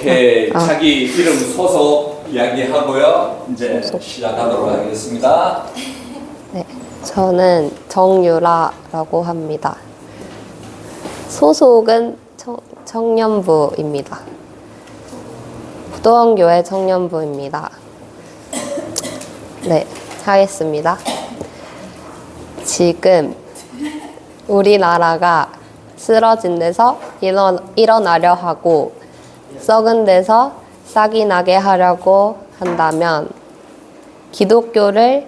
오케이. 자기 이름 소속 이야기하고요. 이제 시작하도록 하겠습니다. 네, 저는 정유라라고 합니다. 소속은 청년부입니다. 부도원교회 청년부입니다. 네, 하겠습니다. 지금 우리나라가 쓰러진 데서 일어나려 하고 썩은 데서 싹이 나게 하려고 한다면 기독교를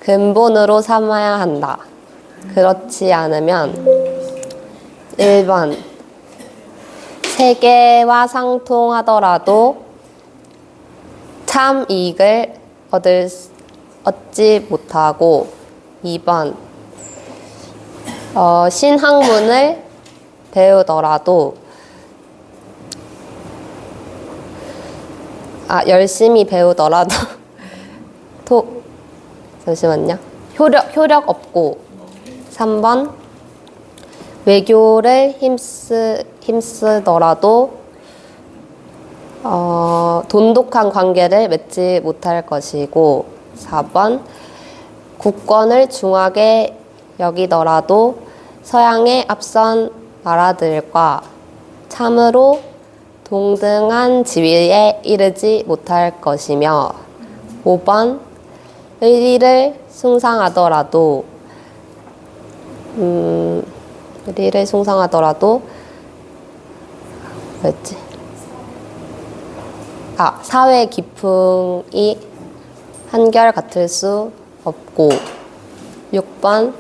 근본으로 삼아야 한다. 그렇지 않으면 1번 세계와 상통하더라도 참 이익을 얻지 못하고 2번 신학문을 배우더라도 열심히 배우더라도 잠시만요. 효력 없고 3번 외교를 힘쓰더라도 돈독한 관계를 맺지 못할 것이고 4번 국권을 중하게 여기더라도 서양의 앞선 나라들과 참으로 동등한 지위에 이르지 못할 것이며 5번 의리를 숭상하더라도 뭐였지? 사회 기풍이 한결 같을 수 없고 6번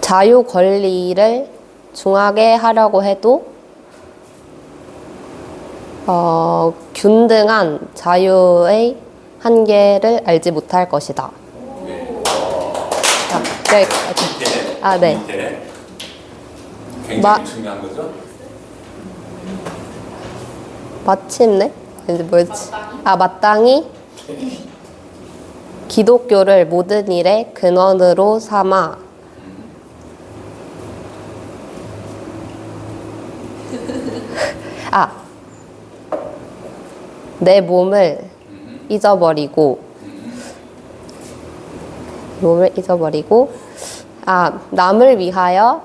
자유 권리를 중하게 하려고 해도 균등한 자유의 한계를 알지 못할 것이다. 네. 굉장히 중요한 거죠? 마침내? 이제 뭐였지? 마땅히 기독교를 모든 일의 근원으로 삼아 내 몸을 잊어버리고 남을 위하여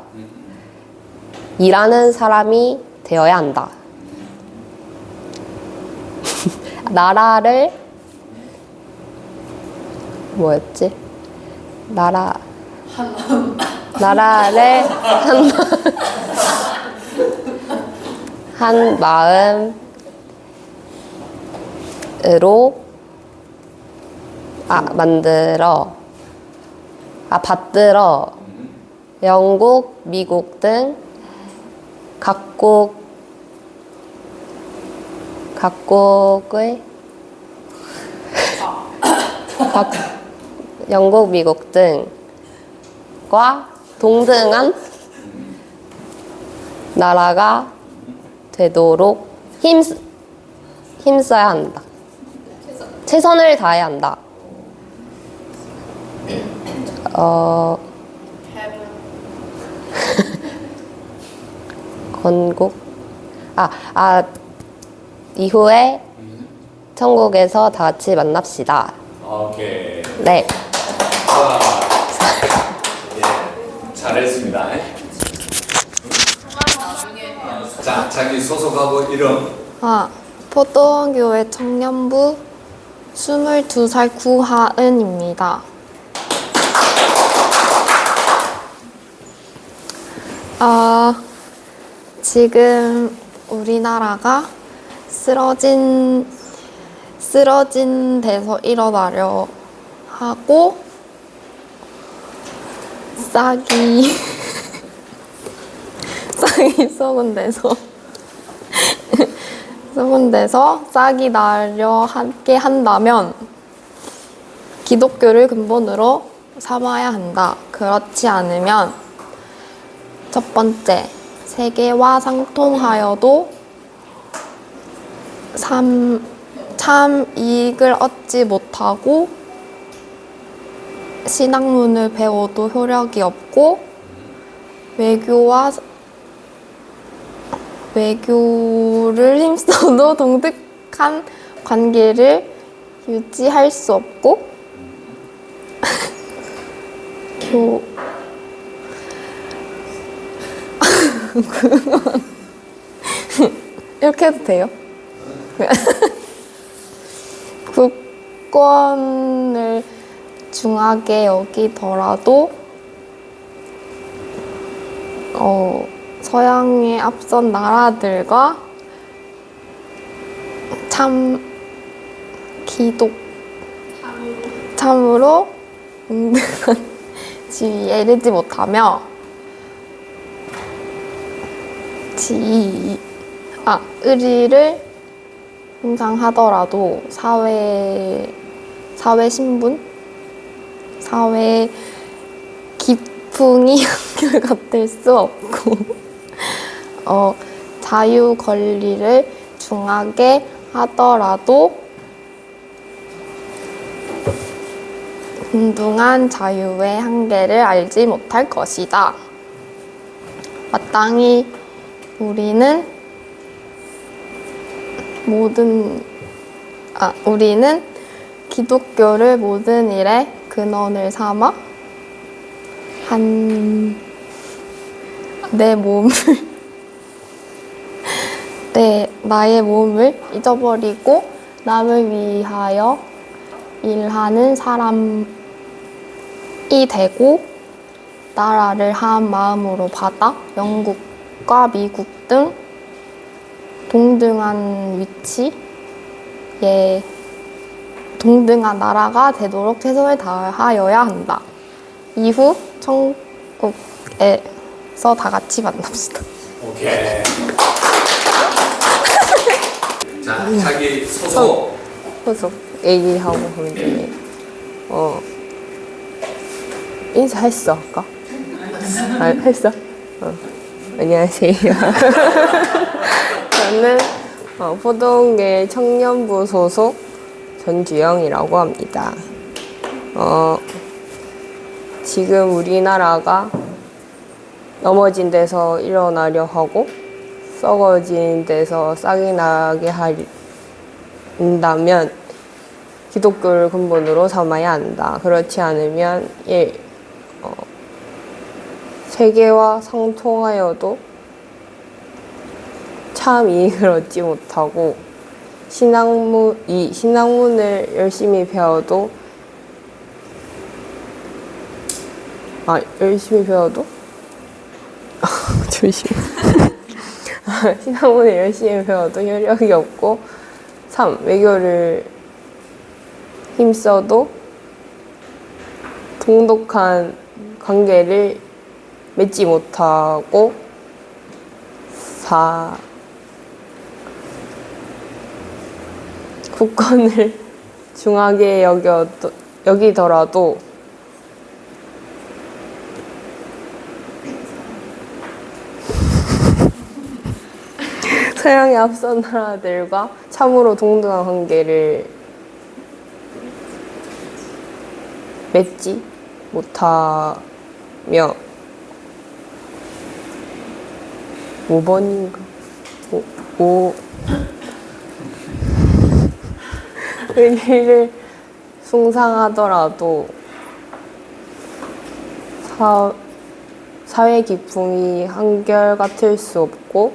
일하는 사람이 되어야 한다. 나라를 뭐였지? 나라를 한 마음으로 받들어 영국, 미국 등 영국, 미국 등과 동등한 나라가 되도록 힘써야 한다. 최선을 다해야 한다. 건국 이후에 천국에서 다 같이 만납시다. 오케이. 네. 잘했습니다. 자, 자기 소속하고 이름. 포도원교회 청년부 22살 구하은입니다. 지금 우리나라가 쓰러진 데서 일어나려 하고 싹이 썩은 데서 싹이 나려 하게 한다면 기독교를 근본으로 삼아야 한다. 그렇지 않으면 첫 번째, 세계와 상통하여도 참 이익을 얻지 못하고 신학문을 배워도 효력이 없고 외교와 외교를 힘써도 동등한 관계를 유지할 수 없고 교 이렇게 해도 돼요? 국권을 중하게 여기더라도 서양의 앞선 나라들과 참으로 동등한 지위에 이르지 못하며 의리를 형상하더라도 사회 신분, 사회 기풍이 한결같을 수 없고 자유 권리를 중하게 하더라도 동등한 자유의 한계를 알지 못할 것이다. 마땅히 우리는 기독교를 모든 일의 근원을 삼아 나의 몸을 잊어버리고 남을 위하여 일하는 사람이 되고 나라를 한 마음으로 받아 영국과 미국 등 동등한 위치에 동등한 나라가 되도록 최선을 다하여야 한다. 이후 천국에서 다 같이 만납시다. 오케이. 자, 자기 소속. 소속 얘기하고 하면 되네. 인사했어 아까? 했어? 안녕하세요. 저는 포동계 청년부 소속 전주영이라고 합니다. 지금 우리나라가 넘어진 데서 일어나려 하고 썩어진 데서 싹이 나게 한다면 기독교를 근본으로 삼아야 한다. 그렇지 않으면 세계와 상통하여도 참 이익을 얻지 못하고 신학문을 열심히 배워도 조심. 신학문을 열심히 배워도 효력이 없고 3. 외교를 힘써도 동독한 관계를 맺지 못하고 4. 국권을 중하게 여기더라도 서양의 앞선 나라들과 참으로 동등한 관계를 맺지 못하며 5번인가? 의리를 숭상하더라도 사회 기풍이 한결같을 수 없고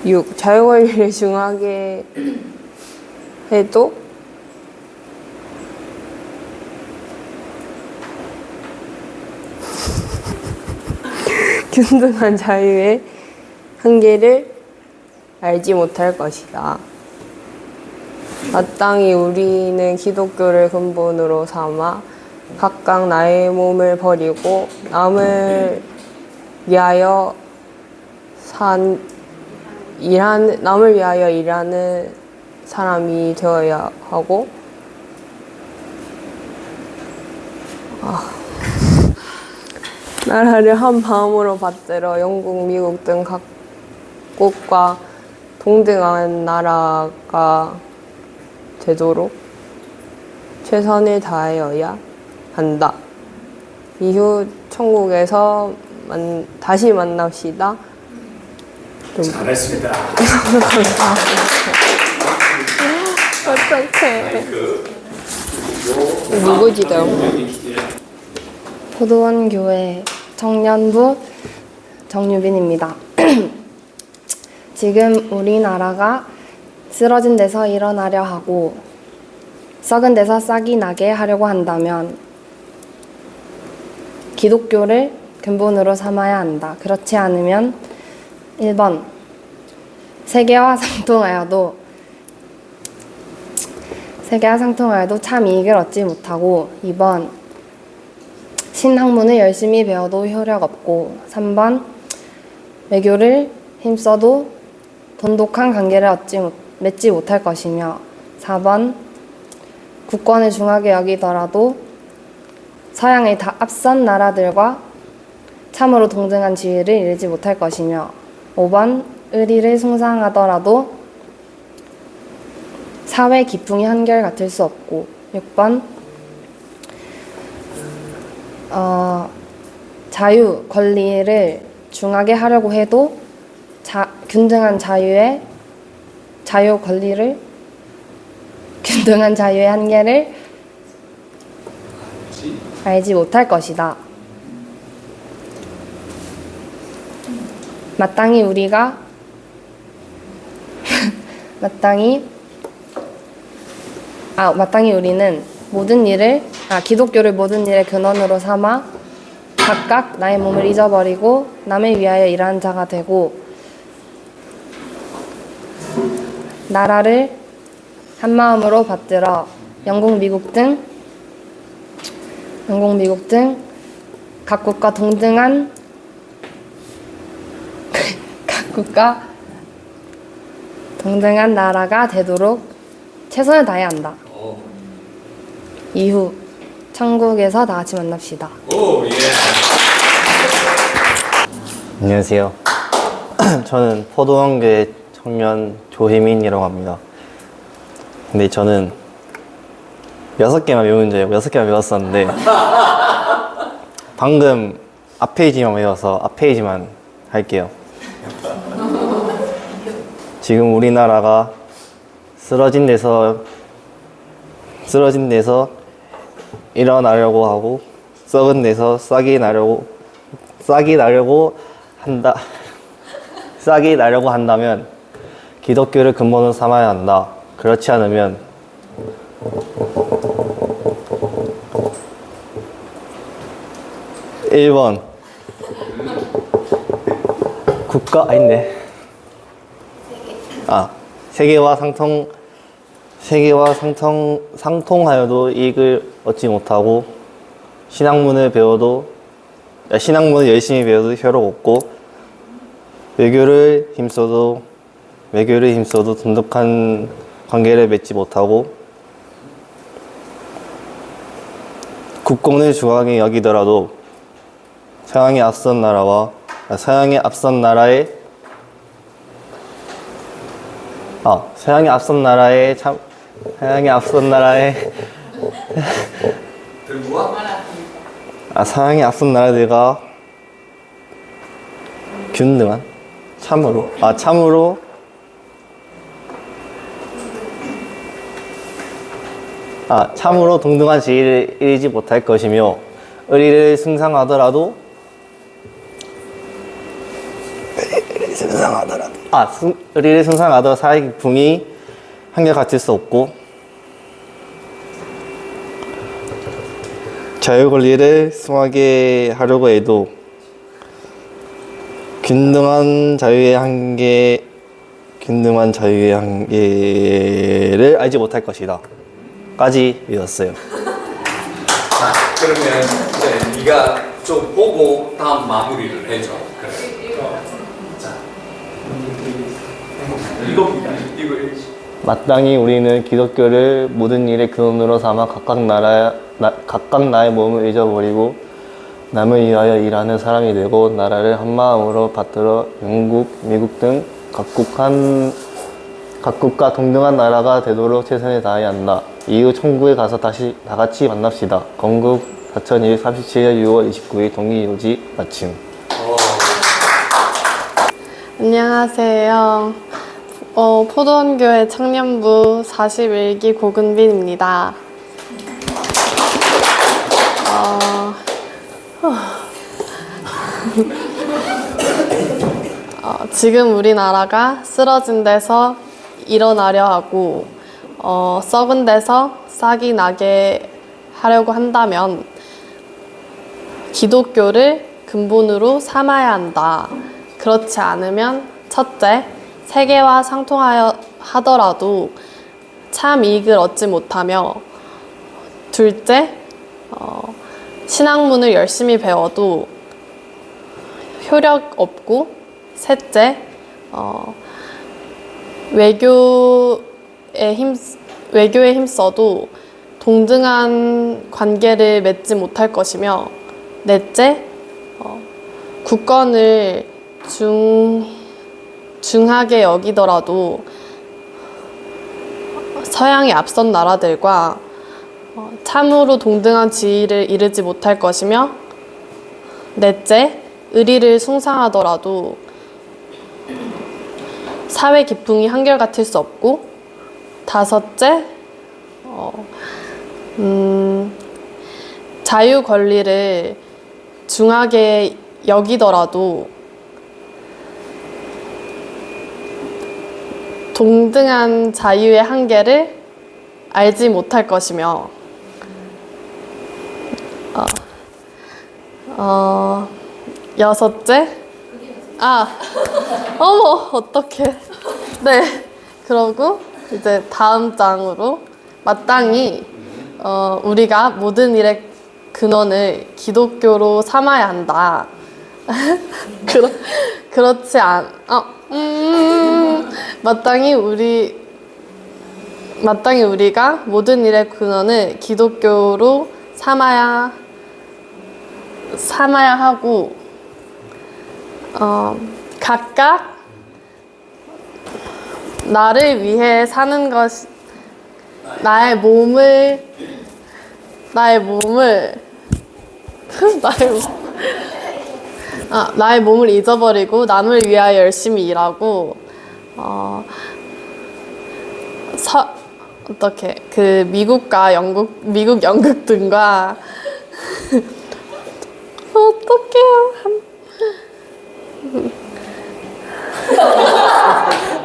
6. 자유권리를 중하게 해도 균등한 자유의 한계를 알지 못할 것이다. 마땅히 우리는 기독교를 근본으로 삼아 각각 나의 몸을 버리고 남을 위하여 일하는 사람이 되어야 하고 나라를 한 마음으로 받들어 영국, 미국 등 각국과 동등한 나라가 되도록 최선을 다하여야 한다. 이후 천국에서 다시 만납시다. 잘했습니다. 어떡해. 그리고 누구지요? 포도원 교회 청년부 정유빈입니다. 지금 우리나라가 쓰러진 데서 일어나려 하고 썩은 데서 싹이 나게 하려고 한다면 기독교를 근본으로 삼아야 한다. 그렇지 않으면 1번 세계와 상통하여도 참 이익을 얻지 못하고 2번 신학문을 열심히 배워도 효력 없고 3번 외교를 힘써도 돈독한 관계를 맺지 못할 것이며 4번 국권을 중하게 여기더라도 서양의 다 앞선 나라들과 참으로 동등한 지위를 이루지 못할 것이며 5번 의리를 숭상하더라도 사회 기풍이 한결같을 수 없고 6번 자유, 권리를 중하게 하려고 해도 균등한 자유의 한계를 알지 못할 것이다. 마땅히 우리는 기독교를 모든 일의 근원으로 삼아 각각 나의 몸을 잊어버리고 남을 위하여 일하는 자가 되고 나라를 한마음으로 받들어 영국, 미국 등 각국과 동등한 나라가 되도록 최선을 다해야 한다. 이후 천국에서 다 같이 만납시다. 오, 예. 안녕하세요. 저는 포도원교회 청년 조혜민이라고 합니다. 근데 저는 6개만 외운 줄 알고 6개만 외웠었는데 방금 앞 페이지만 외워서 앞 페이지만 할게요. 지금 우리나라가 쓰러진 데서 일어나려고 하고 썩은 데서 싹이 나려고 한다면 기독교를 근본으로 삼아야 한다. 그렇지 않으면 (1번) 세계와 상통하여도 이익을 얻지 못하고 신학문을 열심히 배워도 효력 없고 외교를 힘써도 돈독한 관계를 맺지 못하고 국권을 중하게 여기더라도 서양의 앞선 나라들과 균등한 참으로 동등한 지위를 이루지 못할 것이며 의리를 숭상하더라도 사회 기풍이 한결같을 수 없고 자유 권리를 승하게 하려고 해도 균등한 자유의 한계를 알지 못할 것이다. 까지 외웠어요. 자, 그러면 이제 네가 좀 보고 다음 마무리를 해줘. 그래. 자, 이거. 마땅히 우리는 기독교를 모든 일의 근원으로 삼아 각각 나의 몸을 잊어버리고 남을 위하여 일하는 사람이 되고 나라를 한마음으로 받들어 영국, 미국 등 각국과 동등한 나라가 되도록 최선을 다해야 한다. 이후 천국에 가서 다시 다 같이 만납시다. 건국 4237년 6월 29일 동의유지 마침. 안녕하세요. 포도원교회 청년부 41기 고근빈입니다. 지금 우리나라가 쓰러진 데서 일어나려 하고 썩은 데서 싹이 나게 하려고 한다면 기독교를 근본으로 삼아야 한다. 그렇지 않으면 첫째, 세계와 상통하여 하더라도 참 이익을 얻지 못하며 둘째, 신학문을 열심히 배워도 효력 없고 셋째, 외교에 힘써도 동등한 관계를 맺지 못할 것이며 넷째, 국권을 중하게 여기더라도 서양의 앞선 나라들과 참으로 동등한 지위를 이루지 못할 것이며 넷째, 의리를 숭상하더라도 사회 기풍이 한결같을 수 없고 다섯째, 자유 권리를 중하게 여기더라도 동등한 자유의 한계를 알지 못할 것이며 여섯째, 어머 어떡해. 네, 그러고 이제 다음 장으로 마땅히 우리가 모든 일의 근원을 기독교로 삼아야 한다. 그렇지 마땅히 우리가 모든 일의 근원을 기독교로 삼아야 하고 각각 나를 위해 사는 것, 나의 몸을 잊어버리고 남을 위하여 열심히 일하고 미국 영국 등과 어떡해요.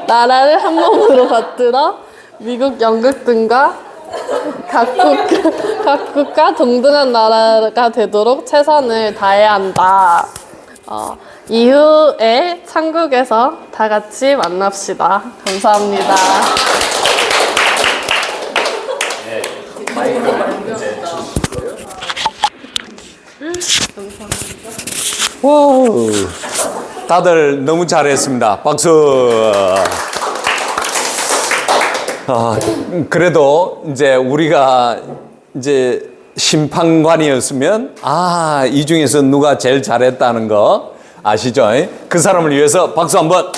나라를 한 몸으로 받들어 미국 영국 등과 각국과 동등한 나라가 되도록 최선을 다해야 한다. 이후에 천국에서 다 같이 만납시다. 감사합니다. 와우, 다들 너무 잘했습니다. 박수. 그래도 이제 우리가 이제 심판관이었으면 이 중에서 누가 제일 잘했다는 거 아시죠? 그 사람을 위해서 박수 한번.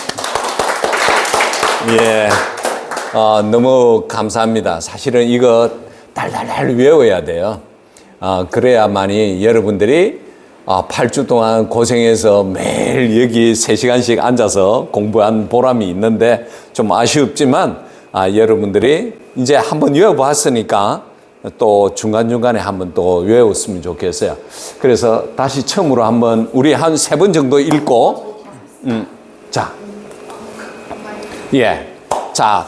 예, 너무 감사합니다. 사실은 이거 달달달 외워야 돼요. 그래야만이 여러분들이 8주 동안 고생해서 매일 여기 3시간씩 앉아서 공부한 보람이 있는데 좀 아쉽지만 여러분들이 이제 한번 외워봤으니까 또 중간중간에 한번 또 외웠으면 좋겠어요. 그래서 다시 처음으로 한번 우리 한 3번 정도 읽고 자,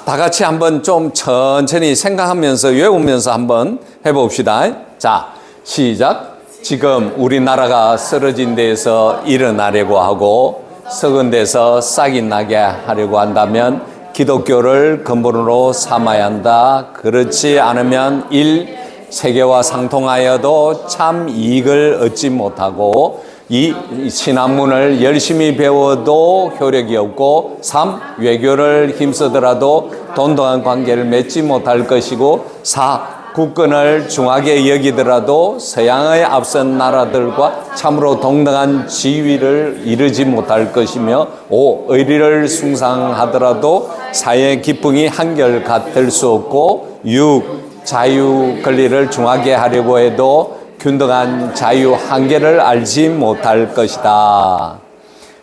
다 같이 한번 좀 천천히 생각하면서 외우면서 한번 해봅시다. 자, 시작. 지금 우리나라가 쓰러진 데에서 일어나려고 하고 썩은 데서 싹이 나게 하려고 한다면 기독교를 근본으로 삼아야 한다. 그렇지 않으면 1. 세계와 상통하여도 참 이익을 얻지 못하고 2. 신학문을 열심히 배워도 효력이 없고 3. 외교를 힘쓰더라도 동등한 관계를 맺지 못할 것이고 4. 국권을 중하게 여기더라도 서양의 앞선 나라들과 참으로 동등한 지위를 이루지 못할 것이며 5. 의리를 숭상하더라도 사회의 기풍이 한결같을 수 없고 6. 자유 권리를 중하게 하려고 해도 균등한 자유 한계를 알지 못할 것이다.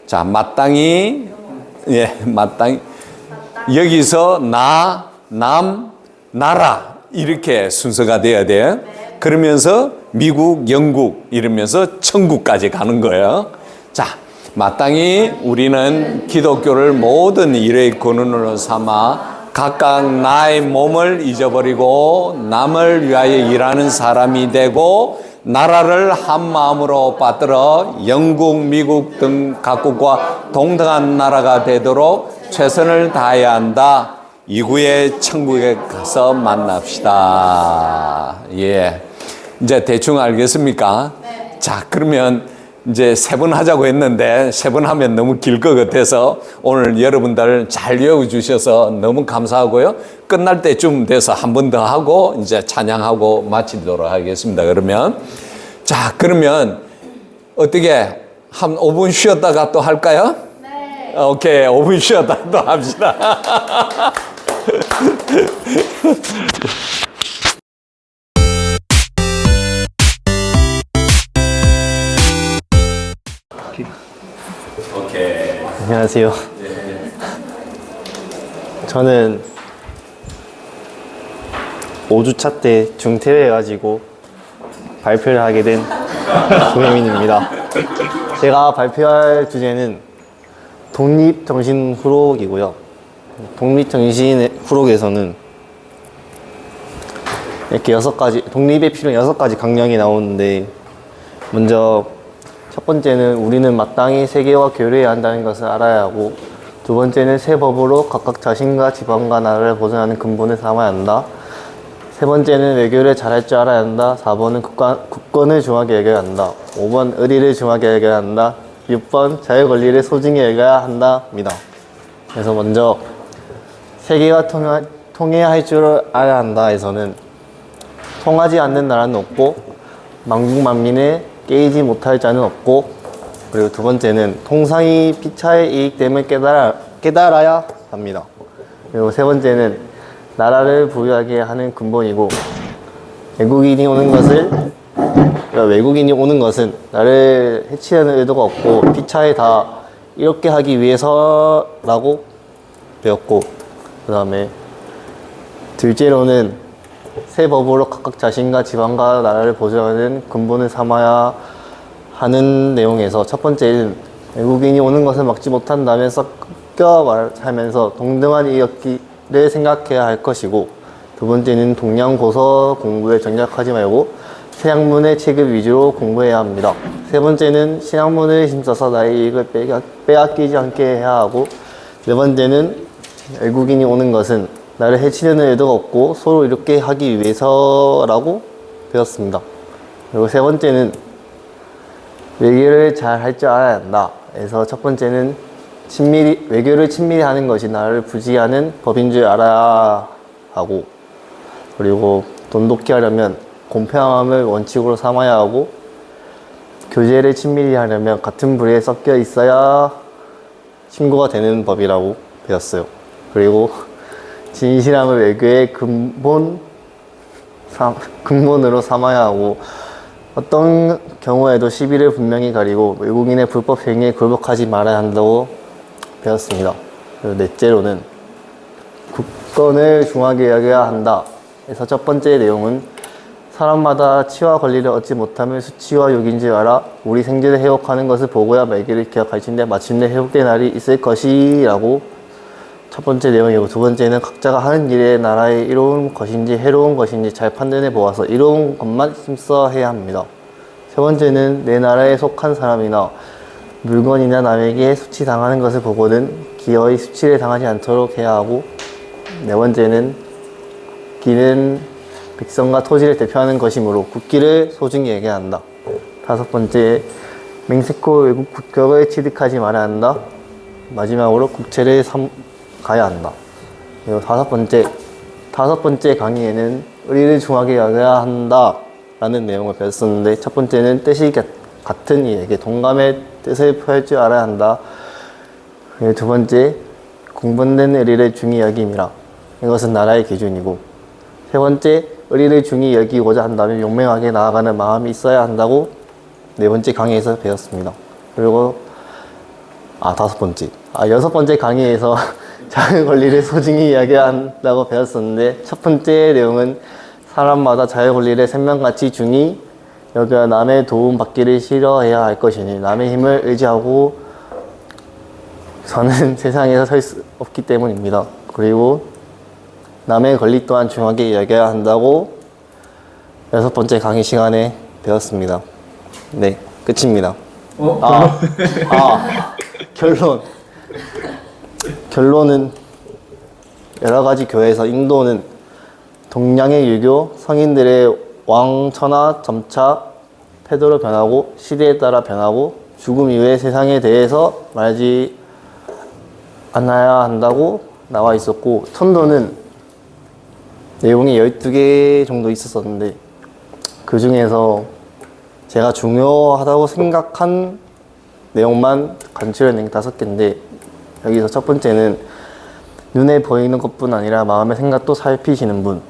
자, 마땅히 여기서 나, 남, 나라 이렇게 순서가 돼야 돼요. 그러면서 미국, 영국 이러면서 천국까지 가는 거예요. 자, 마땅히 우리는 기독교를 모든 일의 근원으로 삼아 각각 나의 몸을 잊어버리고 남을 위하여 일하는 사람이 되고 나라를 한 마음으로 받들어 영국, 미국 등 각국과 동등한 나라가 되도록 최선을 다해야 한다. 이후에 천국에 가서 만납시다. 예. 이제 대충 알겠습니까? 자, 그러면 이제 세 번 하자고 했는데 세 번 하면 너무 길 것 같아서 오늘 여러분들 잘 외워주셔서 너무 감사하고요. 끝날 때쯤 돼서 한 번 더 하고 이제 찬양하고 마치도록 하겠습니다. 그러면 자, 그러면 어떻게 한 5분 쉬었다가 또 할까요? 네. 오케이, 5분 쉬었다 또 합시다. 오케이. 안녕하세요. 저는 5주차 때 중퇴해가지고 발표를 하게 된 조혜민입니다. 제가 발표할 주제는 독립정신 후록이고요. 독립정신 후록에서는 이렇게 6가지, 독립에 필요한 6가지 강령이 나오는데, 먼저 첫 번째는 우리는 마땅히 세계와 교류해야 한다는 것을 알아야 하고, 두 번째는 새 법으로 각각 자신과 지방과 나라를 보존하는 근본을 삼아야 한다. 세 번째는 외교를 잘할 줄 알아야 한다. 4번은 국권을 중요하게 여겨야 한다. 5번 의리를 중요하게 여겨야 한다. 6번 자유 권리를 소중히 여겨야 한다입니다. 그래서 먼저 세계와 통해할 줄 알아야 한다에서는 통하지 않는 나라는 없고 만국 만민을 깨이지 못할 자는 없고, 그리고 두 번째는 통상이 피차의 이익됨을 깨달아야 합니다. 그리고 세 번째는 나라를 부유하게 하는 근본이고, 외국인이 오는 것은 나를 해치려는 의도가 없고 피차에 다 이렇게 하기 위해서라고 배웠고, 그 다음에 둘째로는 새 법으로 각각 자신과 지방과 나라를 보존하는 근본을 삼아야 하는 내용에서, 첫 번째는 외국인이 오는 것을 막지 못한다면 섞여 살면서 동등한 이익을 생각해야 할 것이고, 두 번째는 동양고서 공부에 전략하지 말고 서양문의 체급 위주로 공부해야 합니다. 세 번째는 신학문을 힘써서 나의 이익을 빼앗기지 않게 해야 하고, 네 번째는 외국인이 오는 것은 나를 해치려는 의도가 없고 서로 이렇게 하기 위해서라고 배웠습니다. 그리고 세 번째는 외교를 잘 할 줄 알아야 한다. 그래서 첫 번째는 외교를 친밀히 하는 것이 나를 부지하는 법인 줄 알아야 하고, 그리고 돈독히 하려면 공평함을 원칙으로 삼아야 하고, 교제를 친밀히 하려면 같은 부류에 섞여 있어야 친구가 되는 법이라고 배웠어요. 그리고 진실함을 외교의 근본으로 삼아야 하고, 어떤 경우에도 시비를 분명히 가리고 외국인의 불법 행위에 굴복하지 말아야 한다고 배웠습니다. 그리고 넷째로는 국권을 중하게 여겨야 한다. 그래서 첫 번째 내용은 사람마다 치와 권리를 얻지 못하면 수치와 욕인 줄 알아. 우리 생제를 회복하는 것을 보고야 말기를 기억할 텐데 마침내 회복된 날이 있을 것이라고 첫 번째 내용이고, 두 번째는 각자가 하는 일에 나라에 이로운 것인지 해로운 것인지 잘 판단해 보아서 이로운 것만 힘써 해야 합니다. 세 번째는 내 나라에 속한 사람이나 물건이나 남에게 수치당하는 것을 보고는 기어이 수치를 당하지 않도록 해야 하고, 네 번째는 국기는 백성과 토지를 대표하는 것이므로 국기를 소중히 여겨야 한다. 다섯 번째, 멕시코 외국 국격을 취득하지 말아야 한다. 마지막으로 국채를 가야 한다. 그리고 다섯 번째 강의에는 의리를 중하게 여겨야 한다 라는 내용을 배웠었는데, 첫 번째는 뜻이 같은 이에게 동감의 뜻을 표할 줄 알아야 한다. 그리고 두 번째, 공분된 의리를 중히 여김이라. 이것은 나라의 기준이고, 세 번째, 의리를 중히 여기고자 한다면 용맹하게 나아가는 마음이 있어야 한다고 4번째 강의에서 배웠습니다. 그리고 5번째. 6번째 강의에서 자유 권리를 소중히 이야기해야 한다고 배웠었는데 첫 번째 내용은 사람마다 자유 권리를 생명같이 중히 여겨 남의 도움 받기를 싫어해야 할 것이니 남의 힘을 의지하고 저는 세상에서 설 수 없기 때문입니다. 그리고 남의 권리 또한 중요하게 여겨야 한다고 6번째 강의 시간에 배웠습니다. 네, 끝입니다. 결론은 여러 가지 교회에서 인도는 동양의 유교, 성인들의 왕처나 점차 태도로 변하고 시대에 따라 변하고 죽음 이후의 세상에 대해서 말하지 않아야 한다고 나와 있었고 천도는 내용이 12개 정도 있었었는데 그 중에서 제가 중요하다고 생각한 내용만 간추려낸 게 5개인데 여기서 첫 번째는 눈에 보이는 것뿐 아니라 마음의 생각도 살피시는 분,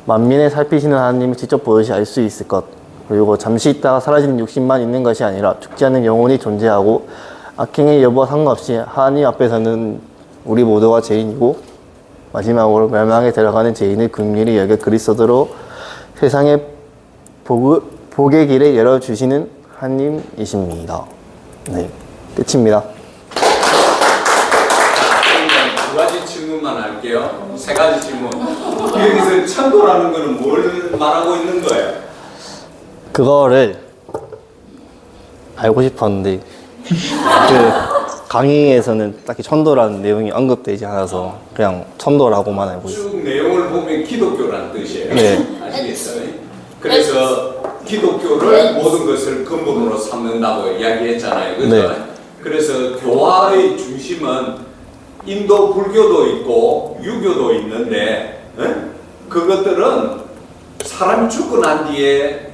만민을 살피시는 하나님을 직접 보듯이 알 수 있을 것, 그리고 잠시 있다가 사라지는 욕심만 있는 것이 아니라 죽지 않는 영혼이 존재하고 악행의 여부와 상관없이 하나님 앞에서는 우리 모두가 죄인이고 마지막으로 멸망에 들어가는 죄인을 긍휼히 여겨 그리스도로 세상의 복의 길을 열어주시는 하나님이십니다. 네, 끝입니다. 두 가지 질문만 할게요. 3가지 질문. 여기서 천도라는 거는 뭘 말하고 있는 거예요? 그거를 알고 싶었는데 그 강의에서는 딱히 천도라는 내용이 언급되지 않아서 그냥 천도라고만 알고 있어요. 쭉 내용을 보면 기독교라는 뜻이에요. 네. 아시겠어요? 그래서 기독교를 모든 것을 근본으로 삼는다고 이야기했잖아요. 그죠? 네. 그래서 교화의 중심은 인도 불교도 있고 유교도 있는데 그것들은 사람이 죽고 난 뒤에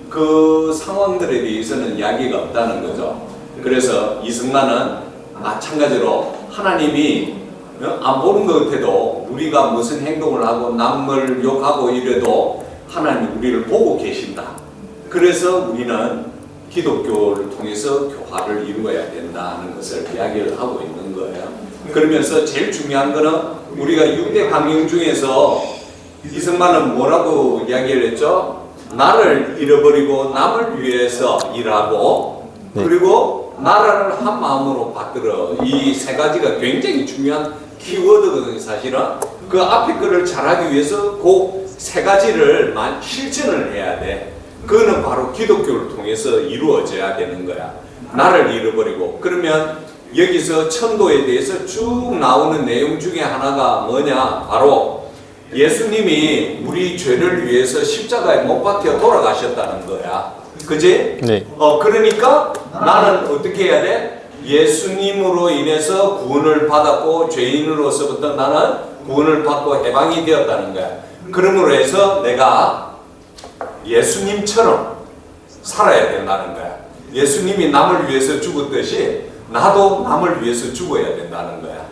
그 상황들에 대해서는 이야기가 없다는 거죠. 그래서 이승만은 마찬가지로 하나님이 안 보는 것 같아도 우리가 무슨 행동을 하고 남을 욕하고 이래도 하나님 우리를 보고 계신다. 그래서 우리는 기독교를 통해서 교화를 이루어야 된다는 것을 이야기를 하고 있는 거예요. 그러면서 제일 중요한 거는 우리가 6대 강령 중에서 이승만은 뭐라고 이야기를 했죠? 나를 잃어버리고 남을 위해서 일하고 그리고 나라를 한 마음으로 받들어. 이 3가지가 굉장히 중요한 키워드거든요. 사실은 그 앞에 거를 잘하기 위해서 그 3가지를 실천을 해야 돼. 그거는 바로 기독교를 통해서 이루어져야 되는 거야. 나를 잃어버리고. 그러면 여기서 천도에 대해서 쭉 나오는 내용 중에 하나가 뭐냐? 바로 예수님이 우리 죄를 위해서 십자가에 못 박혀 돌아가셨다는 거야. 그지? 네. 그러니까 나는 어떻게 해야 돼? 예수님으로 인해서 구원을 받았고 죄인으로서부터 나는 구원을 받고 해방이 되었다는 거야. 그러므로 해서 내가 예수님처럼 살아야 된다는 거야. 예수님이 남을 위해서 죽었듯이 나도 남을 위해서 죽어야 된다는 거야.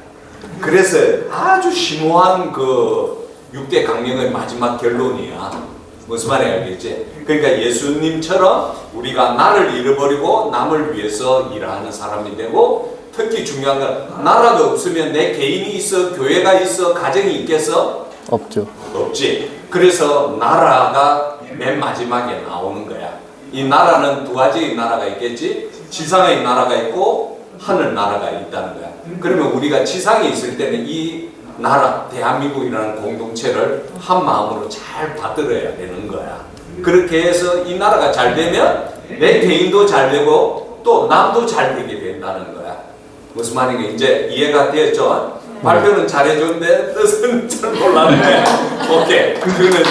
그래서 아주 심오한 그 6대 강령의 마지막 결론이야. 무슨 말인지 알겠지? 그러니까 예수님처럼 우리가 나를 잃어버리고 남을 위해서 일하는 사람이 되고, 특히 중요한 건 나라가 없으면 내 개인이 있어, 교회가 있어, 가정이 있겠어? 없죠. 없지. 그래서 나라가 맨 마지막에 나오는 거야. 이 나라는 2가지 나라가 있겠지? 지상의 나라가 있고 하늘 나라가 있다는 거야. 그러면 우리가 지상에 있을 때는 이 나라, 대한민국이라는 공동체를 한 마음으로 잘 받들어야 되는 거야. 그렇게 해서 이 나라가 잘 되면 내 개인도 잘 되고 또 남도 잘 되게 된다는 거야. 무슨 말인가 이제 이해가 되었죠? 발표는 잘해줬는데 뜻은 잘 몰랐네. 오케이. 그거는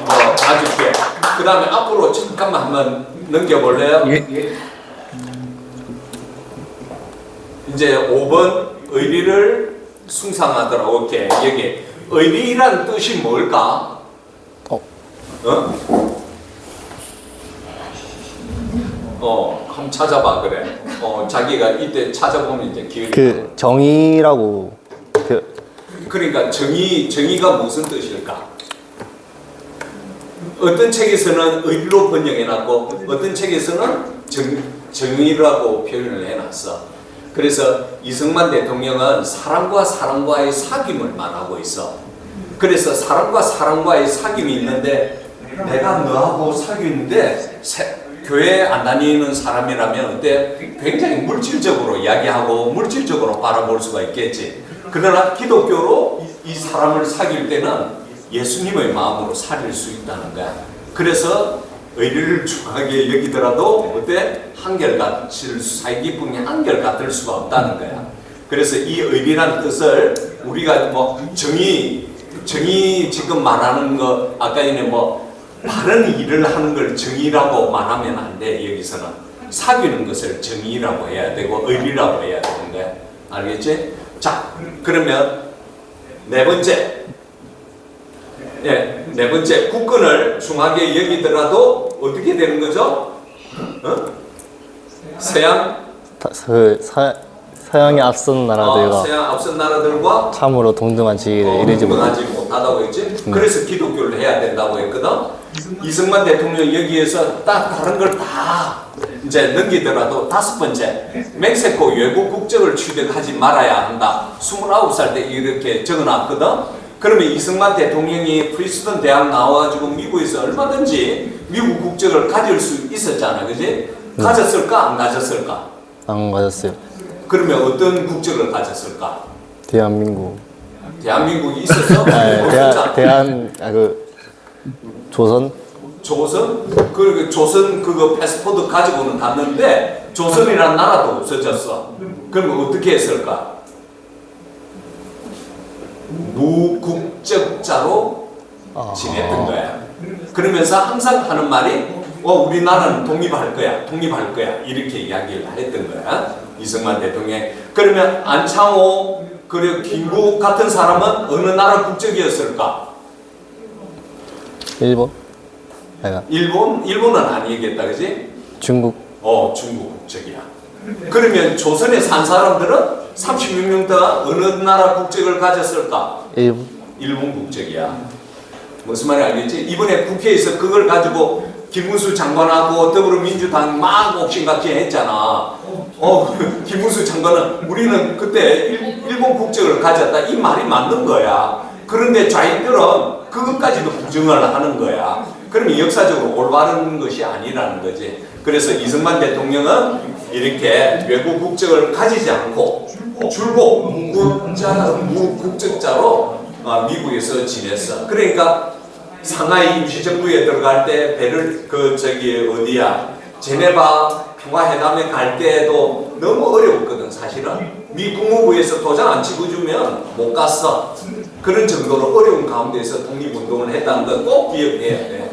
뭐 봐줄게. 그 다음에 앞으로 잠깐만 한번 넘겨볼래요? 이제 5번 의리를 숭상하더라. 오케이. 여기 의리란 뜻이 뭘까? 한번 찾아봐. 그래. 자기가 이때 찾아보면 이제 기억이 그 정의라고 그러니까 정의가 무슨 뜻일까? 어떤 책에서는 의리로 번역해놨고 어떤 책에서는 정의라고 표현을 해놨어. 그래서 이승만 대통령은 사람과 사람과의 사귐을 말하고 있어. 그래서 사람과 사람과의 사귐이 있는데 내가 너하고 사귀는데 교회 안 다니는 사람이라면 어때? 굉장히 물질적으로 이야기하고 물질적으로 바라볼 수가 있겠지. 그러나 기독교로 이 사람을 사귈 때는 예수님의 마음으로 살릴 수 있다는 거야. 그래서 의리를 중하게 여기더라도 어때? 한결같을 사이 기쁨이 한결같을 수가 없다는 거야. 그래서 이 의리란 뜻을 우리가 뭐 정의 지금 말하는 거 아까 전에 뭐 바른 일을 하는 걸 정의라고 말하면 안 돼. 여기서는 사귀는 것을 정의라고 해야 되고 의리라고 해야 되는 거야. 알겠지? 자, 그러면 네 번째 국권을 중하게 여기더라도 어떻게 되는 거죠? 서양의 앞선 나라들과 서양 앞선 나라들과 참으로 동등한 지위를 이루지 동등하지 못하다고 했지. 그래서 기독교를 해야 된다고 했거든. 이승만 대통령 여기에서 딱 다른 걸 다 이제 넘기더라도 다섯 번째, 멕시코 외국 국적을 취득하지 말아야 한다. 29살 때 이렇게 적어놨거든. 그러면 이승만 대통령이 프리스턴 대학 나와가지고 미국에서 얼마든지 미국 국적을 가질 수 있었잖아, 그지? 가졌을까 안 가졌을까? 안 가졌어요. 그러면 어떤 국적을 가졌을까? 대한민국. 대한민국이 있었어? 조선? 조선? 그 조선 그거 패스포드 가지고는 갔는데 조선이란 나라도 없어졌어. 그러면 어떻게 했을까? 무국적자로 지냈던 거야. 그러면서 항상 하는 말이 우리나라는 독립할 거야 이렇게 이야기를 했던 거야. 이승만 대통령. 그러면 안창호 그리고 김구 같은 사람은 어느 나라 국적이었을까? 일본? 일본은 아니겠다, 그지? 중국? 중국 국적이야. 그러면 조선에 산 사람들은 36명 동안 어느 나라 국적을 가졌을까? 일본 국적이야. 무슨 말인지 알겠지? 이번에 국회에서 그걸 가지고 김문수 장관하고 더불어민주당 막 옥신각신 했잖아. 김문수 장관은 우리는 그때 일본 국적을 가졌다. 이 말이 맞는 거야. 그런데 좌익들은 그것까지도 부정을 하는 거야. 그러면 역사적으로 올바른 것이 아니라는 거지. 그래서 이승만 대통령은 이렇게 외국 국적을 가지지 않고 줄곧 무국적자로 미국에서 지냈어. 그러니까 상하이 임시정부에 들어갈 때 배를 제네바 평화회담에 갈 때도 너무 어려웠거든. 사실은 미 국무부에서 도장 안 찍어주면 못 갔어. 그런 정도로 어려운 가운데서 독립운동을 했다는 건 꼭 기억해야 돼.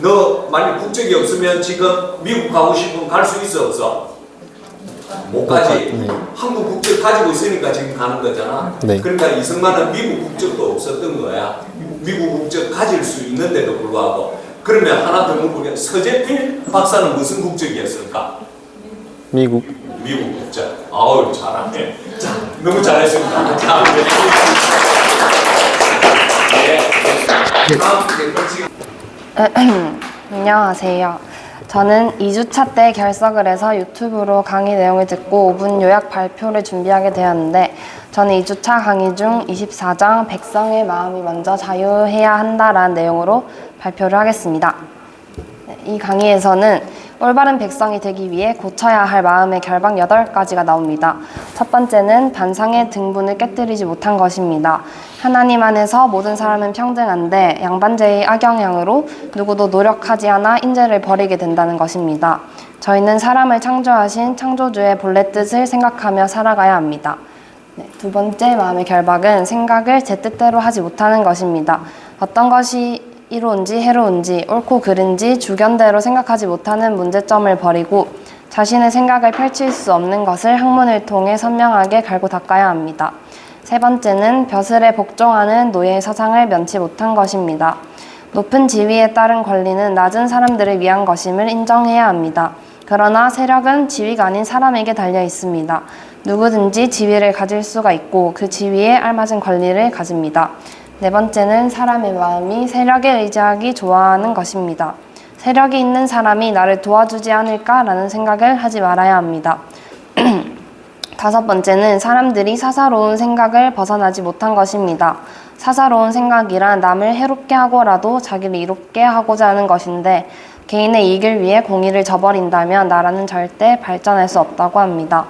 너 만약 국적이 없으면 지금 미국 가고 싶으면 갈 수 있어 없어? 못 가지. 한국 국적 가지고 있으니까 지금 가는 거잖아. 네. 그러니까 이승만은 미국 국적도 없었던 거야. 미국 국적 가질 수 있는데도 불구하고. 그러면 하나 더 물어보면 서재필 박사는 무슨 국적이었을까? 미국 국적. 아우 잘하네. 자, 너무 잘했습니다. 자, 안녕하세요. 저는 2주차 때 결석을 해서 유튜브로 강의 내용을 듣고 5분 요약 발표를 준비하게 되었는데 저는 2주차 강의 중 24장 백성의 마음이 먼저 자유해야 한다라는 내용으로 발표를 하겠습니다. 이 강의에서는 올바른 백성이 되기 위해 고쳐야 할 마음의 결방 8가지가 나옵니다. 첫 번째는 반상의 등분을 깨뜨리지 못한 것입니다. 하나님 안에서 모든 사람은 평등한데 양반제의 악영향으로 누구도 노력하지 않아 인재를 버리게 된다는 것입니다. 저희는 사람을 창조하신 창조주의 본래 뜻을 생각하며 살아가야 합니다. 두 번째 마음의 결박은 생각을 제 뜻대로 하지 못하는 것입니다. 어떤 것이 이로운지 해로운지 옳고 그른지 주견대로 생각하지 못하는 문제점을 버리고 자신의 생각을 펼칠 수 없는 것을 학문을 통해 선명하게 갈고 닦아야 합니다. 세 번째는 벼슬에 복종하는 노예의 사상을 면치 못한 것입니다. 높은 지위에 따른 권리는 낮은 사람들을 위한 것임을 인정해야 합니다. 그러나 세력은 지위가 아닌 사람에게 달려 있습니다. 누구든지 지위를 가질 수가 있고 그 지위에 알맞은 권리를 가집니다. 네 번째는 사람의 마음이 세력에 의지하기 좋아하는 것입니다. 세력이 있는 사람이 나를 도와주지 않을까라는 생각을 하지 말아야 합니다. 다섯 번째는 사람들이 사사로운 생각을 벗어나지 못한 것입니다. 사사로운 생각이란 남을 해롭게 하고라도 자기를 이롭게 하고자 하는 것인데 개인의 이익을 위해 공의를 저버린다면 나라는 절대 발전할 수 없다고 합니다.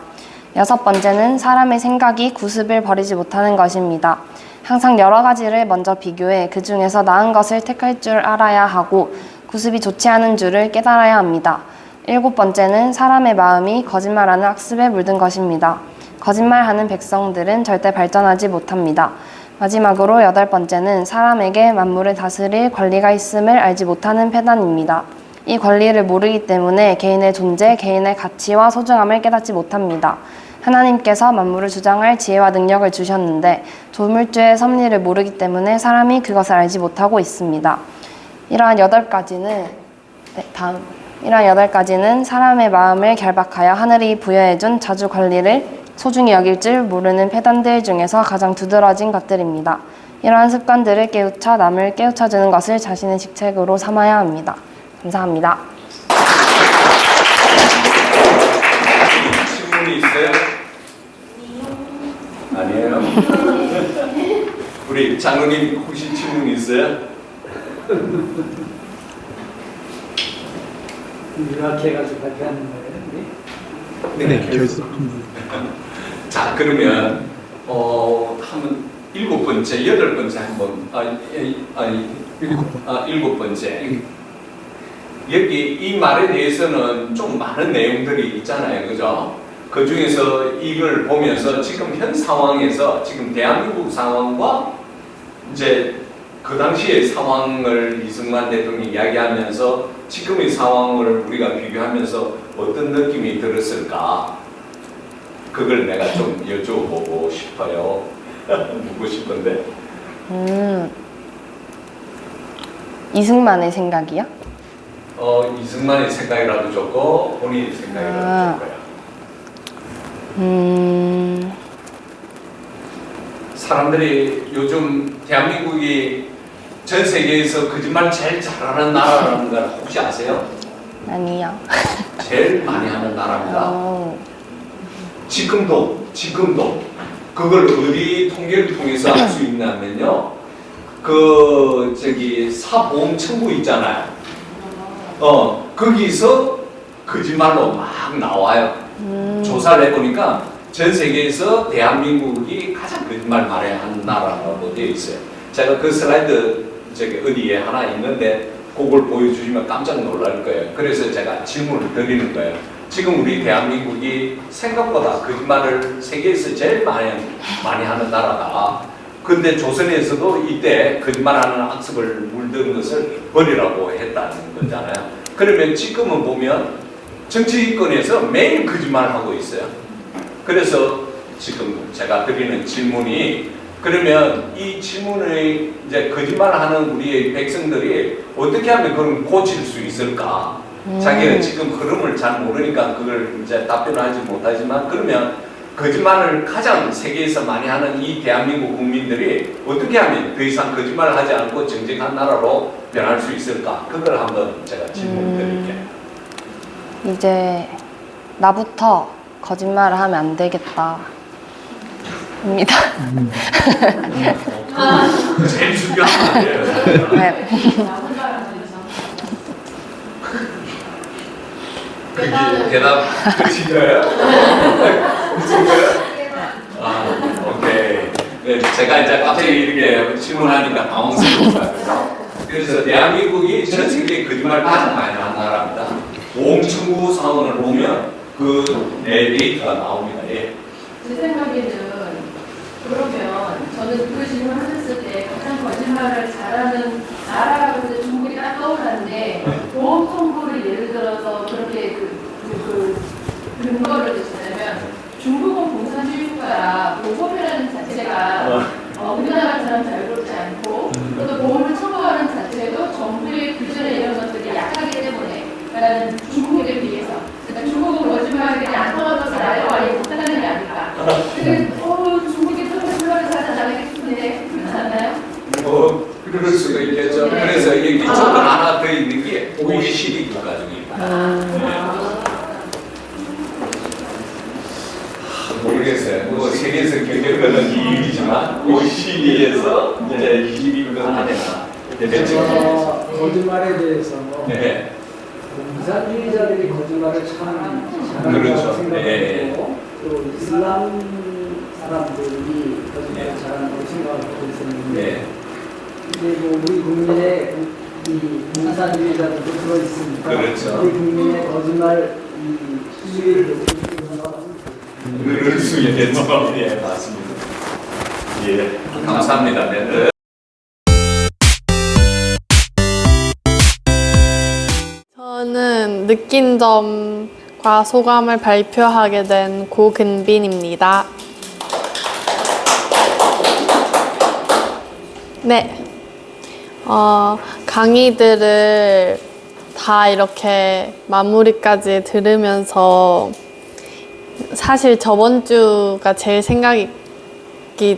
여섯 번째는 사람의 생각이 구습을 버리지 못하는 것입니다. 항상 여러 가지를 먼저 비교해 그 중에서 나은 것을 택할 줄 알아야 하고 구습이 좋지 않은 줄을 깨달아야 합니다. 일곱 번째는 사람의 마음이 거짓말하는 악습에 물든 것입니다. 거짓말하는 백성들은 절대 발전하지 못합니다. 마지막으로 여덟 번째는 사람에게 만물을 다스릴 권리가 있음을 알지 못하는 패단입니다. 이 권리를 모르기 때문에 개인의 존재, 개인의 가치와 소중함을 깨닫지 못합니다. 하나님께서 만물을 주장할 지혜와 능력을 주셨는데 조물주의 섭리를 모르기 때문에 사람이 그것을 알지 못하고 있습니다. 이러한 8가지는 사람의 마음을 결박하여 하늘이 부여해준 자주 권리를 소중히 여길 줄 모르는 패단들 중에서 가장 두드러진 것들입니다. 이러한 습관들을 깨우쳐 남을 깨우쳐주는 것을 자신의 직책으로 삼아야 합니다. 감사합니다. 질문이 있어요? 아니에요? 우리 장로님 혹시 질문 있어요? 이렇게 해가지고 발표하는 거예요? 네, 결석. 자, 그러면 한번 7번째, 8번째 한번 일곱 번째. 여기 이 말에 대해서는 좀 많은 내용들이 있잖아요, 그죠? 그 중에서 이걸 보면서 지금 현 상황에서 지금 대한민국 상황과 이제 그 당시의 상황을 이승만 대통령이 이야기하면서 지금의 상황을 우리가 비교하면서 어떤 느낌이 들었을까? 그걸 내가 좀 여쭤보고 싶어요. 묻고 싶은데. 이승만의 생각이요? 이승만의 생각이라도 좋고 본인의 생각이라도 좋고요. 사람들이 요즘 대한민국이 전 세계에서 거짓말 제일 잘하는 나라라는 걸 혹시 아세요? 아니요. 제일 많이 하는 나라입니다. 지금도 그걸 어디 통계를 통해서 알 수 있냐면요. 사보험 청구 있잖아요. 거기서 거짓말로 막 나와요. 조사를 해보니까 전 세계에서 대한민국이 가장 거짓말 많이 하는 나라라고 되어 있어요. 제가 그 슬라이드 어디에 하나 있는데 그걸 보여주시면 깜짝 놀랄 거예요. 그래서 제가 질문을 드리는 거예요. 지금 우리 대한민국이 생각보다 거짓말을 세계에서 제일 많이 하는 나라다. 근데 조선에서도 이때 거짓말하는 악습을 물든 것을 버리라고 했다는 거잖아요. 그러면 지금은 보면 정치권에서 매일 거짓말하고 있어요. 그래서 지금 제가 드리는 질문이 그러면 이 질문을 이제 거짓말하는 우리의 백성들이 어떻게 하면 그걸 고칠 수 있을까? 자기가 지금 흐름을 잘 모르니까 그걸 이제 답변하지 못하지만 그러면 거짓말을 가장 세계에서 많이 하는 이 대한민국 국민들이 어떻게 하면 더 이상 거짓말을 하지 않고 정직한 나라로 변할 수 있을까? 그걸 한번 제가 질문 드릴게요. 이제 나부터 거짓말을 하면 안 되겠다. 입니다. 제일 중요한 말이에요. 네. 그게 대답 끝인가요? 오케이. 네, 제가 이제 갑자기 이렇게 질문하니까 당황스러워요. 그래서 대한민국이 전 세계에 거짓말 가장 많이 하는 나라입니다. 보험 청구 상황을 보면 그 데이터가 나옵니다. 예. 제 생각에는 그러면 저는 그 질문을 하셨을 때 가장 거짓말을 잘하는 나라라고 해서 중국이 딱 떠올랐는데 보험 청구를 예를 들어서 그렇게 그 근거를 드시냐면 중국은 공산주의 국가라 보험이라는 자체가 우리나라처럼 자유롭지 않고 또 보험을 청구하는 자체도 정부의 규제나 이런 것들이 약하기 때문에 그러니까 중국에 비해서 그러니까 중국은 거짓말이 안 통하면서 나라가 아예 못하는 게 아닐까. 근데 중국이 또 거짓말을 잘하지 않겠는데 그렇지 않나요? 이거는 2일이지만 52에서 이제 22분 안에나 거짓말에 대해서 네. 이산주의자들이 거짓말을 참 잘한다고 그렇죠. 생각하고 네. 또 이슬람 사람들이 거짓말을 잘한다고 생각하고 있었는데 네. 이제 뭐 우리 국민의 이 이산주의자들도 들어있으니까 그렇죠. 우리 국민의 거짓말 이 수위를 그럴 수 있겠죠. 예, 맞습니다. 예, 감사합니다. 네. 저는 느낀 점과 소감을 발표하게 된 고근빈입니다. 네. 강의들을 다 이렇게 마무리까지 들으면서 사실 저번 주가 제일 생각이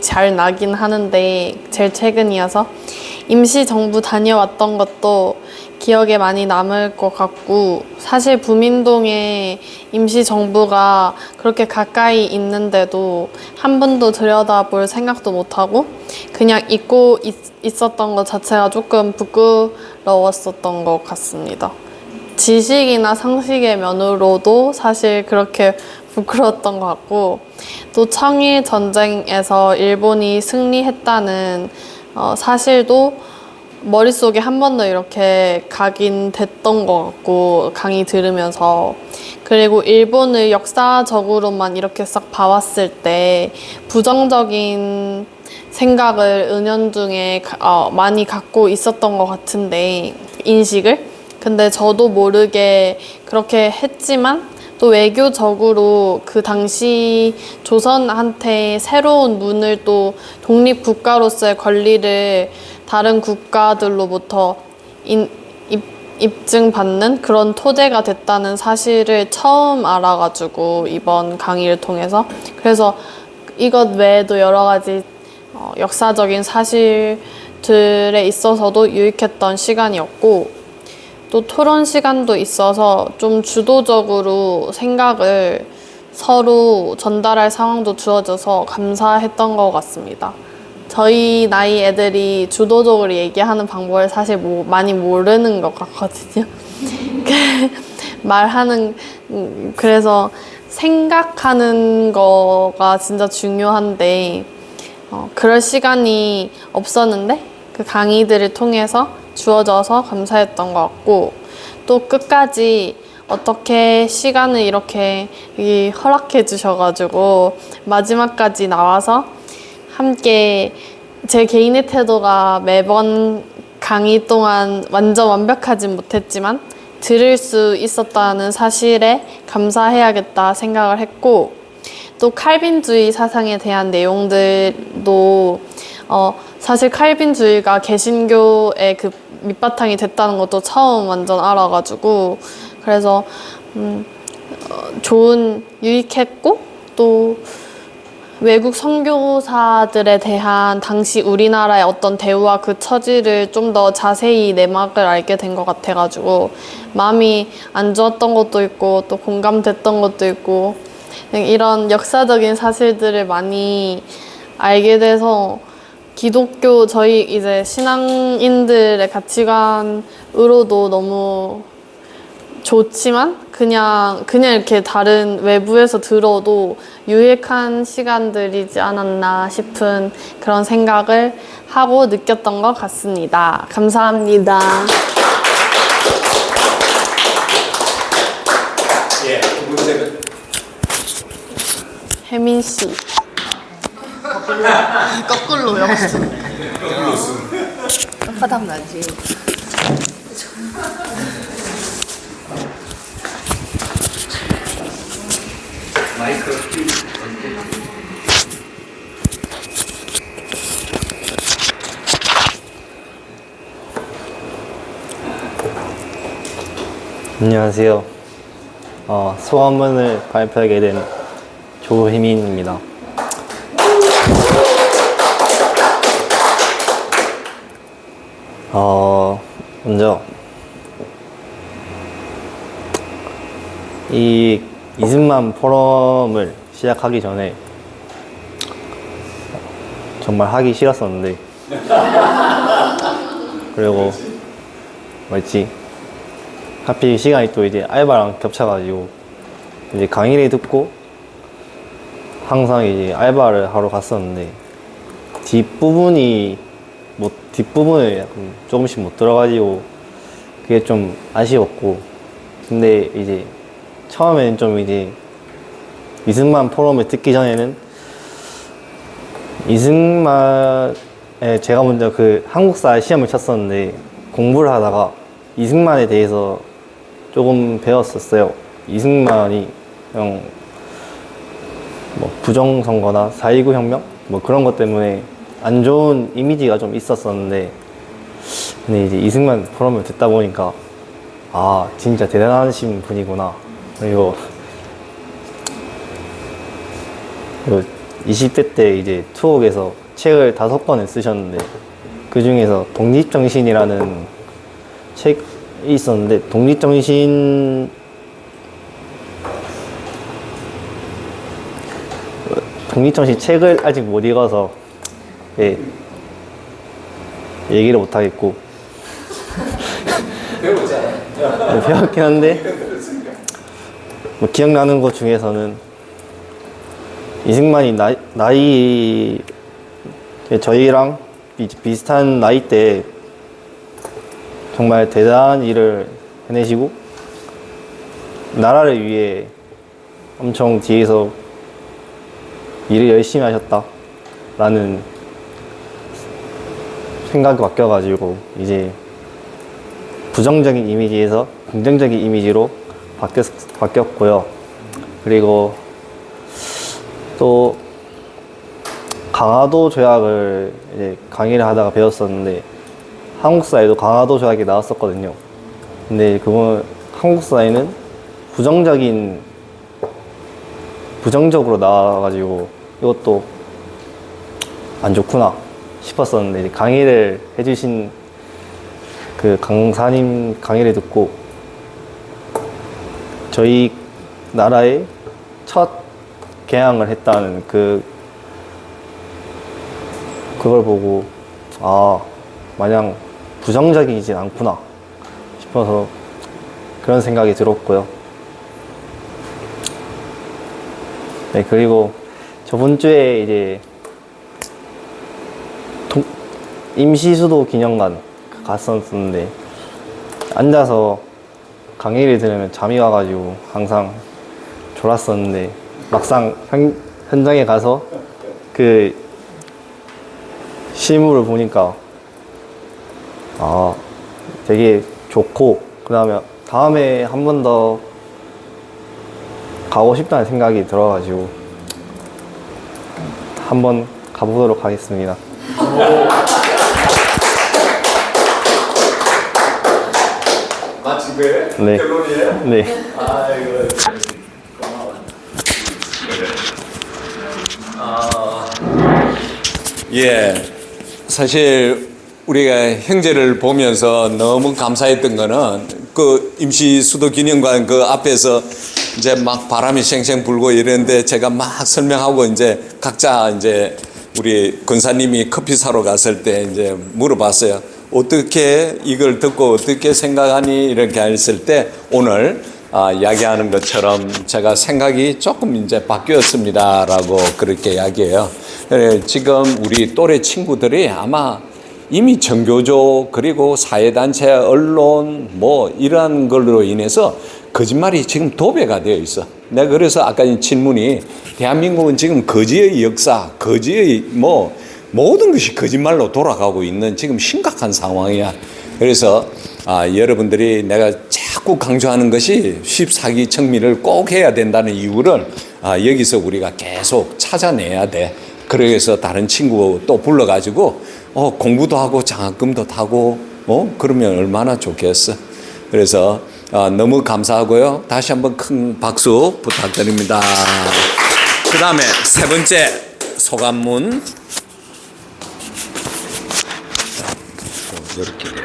잘 나긴 하는데 제일 최근이어서 임시정부 다녀왔던 것도 기억에 많이 남을 것 같고 사실 부민동에 임시정부가 그렇게 가까이 있는데도 한 번도 들여다볼 생각도 못하고 그냥 잊고 있었던 것 자체가 조금 부끄러웠었던 것 같습니다. 지식이나 상식의 면으로도 사실 그렇게 부끄러웠던 것 같고 또 청일 전쟁에서 일본이 승리했다는 사실도 머릿속에 한 번 더 이렇게 각인됐던 것 같고 강의 들으면서 그리고 일본을 역사적으로만 이렇게 싹 봐왔을 때 부정적인 생각을 은연중에 많이 갖고 있었던 것 같은데 인식을 근데 저도 모르게 그렇게 했지만 또 외교적으로 그 당시 조선한테 새로운 문을 또 독립국가로서의 권리를 다른 국가들로부터 입증받는 그런 토대가 됐다는 사실을 처음 알아가지고 이번 강의를 통해서 그래서 이것 외에도 여러 가지 역사적인 사실들에 있어서도 유익했던 시간이었고 또 토론 시간도 있어서 좀 주도적으로 생각을 서로 전달할 상황도 주어져서 감사했던 것 같습니다. 저희 나이 애들이 주도적으로 얘기하는 방법을 사실 많이 모르는 것 같거든요. 그래서 생각하는 거가 진짜 중요한데 그럴 시간이 없었는데 그 강의들을 통해서 주어져서 감사했던 것 같고 또 끝까지 어떻게 시간을 이렇게 허락해 주셔가지고 마지막까지 나와서 함께 제 개인의 태도가 매번 강의 동안 완전 완벽하진 못했지만 들을 수 있었다는 사실에 감사해야겠다 생각을 했고 또 칼빈주의 사상에 대한 내용들도 사실 칼빈주의가 개신교의 그 밑바탕이 됐다는 것도 처음 완전 알아가지고 그래서 유익했고 또 외국 선교사들에 대한 당시 우리나라의 어떤 대우와 그 처지를 좀 더 자세히 내막을 알게 된 것 같아가지고 마음이 안 좋았던 것도 있고 또 공감됐던 것도 있고 이런 역사적인 사실들을 많이 알게 돼서 기독교 저희 이제 신앙인들의 가치관으로도 너무 좋지만 그냥 이렇게 다른 외부에서 들어도 유익한 시간들이지 않았나 싶은 그런 생각을 하고 느꼈던 것 같습니다. 감사합니다. 예, 두 번째는 혜민 씨. 거꾸로요. 바닥 나지. 마이크 안녕하세요. 소감문을 발표하게 된 조혜민입니다. 먼저 이 20만 포럼을 시작하기 전에 정말 하기 싫었었는데 그리고 뭐였지? 하필 시간이 또 이제 알바랑 겹쳐가지고 이제 강의를 듣고 항상 이제 알바를 하러 갔었는데 뒷부분을 약간 조금씩 못 들어가지고 그게 좀 아쉬웠고 근데 이제 처음에는 좀 이제 이승만 포럼을 듣기 전에는 이승만에 제가 먼저 그 한국사 시험을 쳤었는데 공부를 하다가 이승만에 대해서 조금 배웠었어요. 이승만이 그냥 뭐 부정선거나 4.19 혁명 뭐 그런 것 때문에 안 좋은 이미지가 좀 있었었는데 근데 이제 이승만 포럼을 듣다 보니까 아 진짜 대단하신 분이구나. 그리고 20대 때 이제 투옥에서 책을 5권을 쓰셨는데 그 중에서 독립정신이라는 책이 있었는데 독립정신 책을 아직 못 읽어서 예, 얘기를 못 하겠고 배웠긴 한데 뭐 기억나는 것 중에서는 이승만이 나이 저희랑 비슷한 나이 때 정말 대단한 일을 해내시고 나라를 위해 엄청 뒤에서 일을 열심히 하셨다라는 생각이 바뀌어가지고 이제 부정적인 이미지에서 긍정적인 이미지로 바뀌었고요. 그리고 또 강화도 조약을 이제 강의를 하다가 배웠었는데 한국사에도 강화도 조약이 나왔었거든요. 근데 그건 한국사에는 부정적으로 나와가지고 이것도 안 좋구나 싶었었는데 강의를 해주신 그 강사님 강의를 듣고 저희 나라의 첫 개항을 했다는 그걸 보고 아 마냥 부정적이진 않구나 싶어서 그런 생각이 들었고요. 네, 그리고 저번 주에 이제 임시수도 기념관 갔었는데 앉아서 강의를 들으면 잠이 와가지고 항상 졸았었는데 막상 현장에 가서 그 실물을 보니까 아 되게 좋고 다음에 한 번 더 가고 싶다는 생각이 들어가지고 한번 가보도록 하겠습니다. 마친 거예요? 네. 결론이에요? 네. 아이고. 예. 사실 우리가 형제를 보면서 너무 감사했던 거는 그 임시 수도 기념관 그 앞에서 이제 막 바람이 쌩쌩 불고 이랬는데 제가 막 설명하고 이제 각자 이제 우리 권사님이 커피 사러 갔을 때 이제 물어봤어요. 어떻게 이걸 듣고 어떻게 생각하니? 이렇게 했을 때 오늘 이야기하는 것처럼 제가 생각이 조금 이제 바뀌었습니다라고 그렇게 이야기해요. 지금 우리 또래 친구들이 아마 이미 정교조 그리고 사회단체 언론 뭐 이러한 걸로 인해서 거짓말이 지금 도배가 되어 있어. 내가 그래서 아까 이 질문이 대한민국은 지금 거지의 역사, 거지의 뭐 모든 것이 거짓말로 돌아가고 있는 지금 심각한 상황이야. 그래서 여러분들이 내가 자꾸 강조하는 것이 14기 청민을 꼭 해야 된다는 이유를 여기서 우리가 계속 찾아내야 돼. 그래서 다른 친구 또 불러가지고 공부도 하고 장학금도 타고 그러면 얼마나 좋겠어. 그래서 너무 감사하고요. 다시 한번 큰 박수 부탁드립니다. 그 다음에 세 번째 소감문. 이렇게 돼요.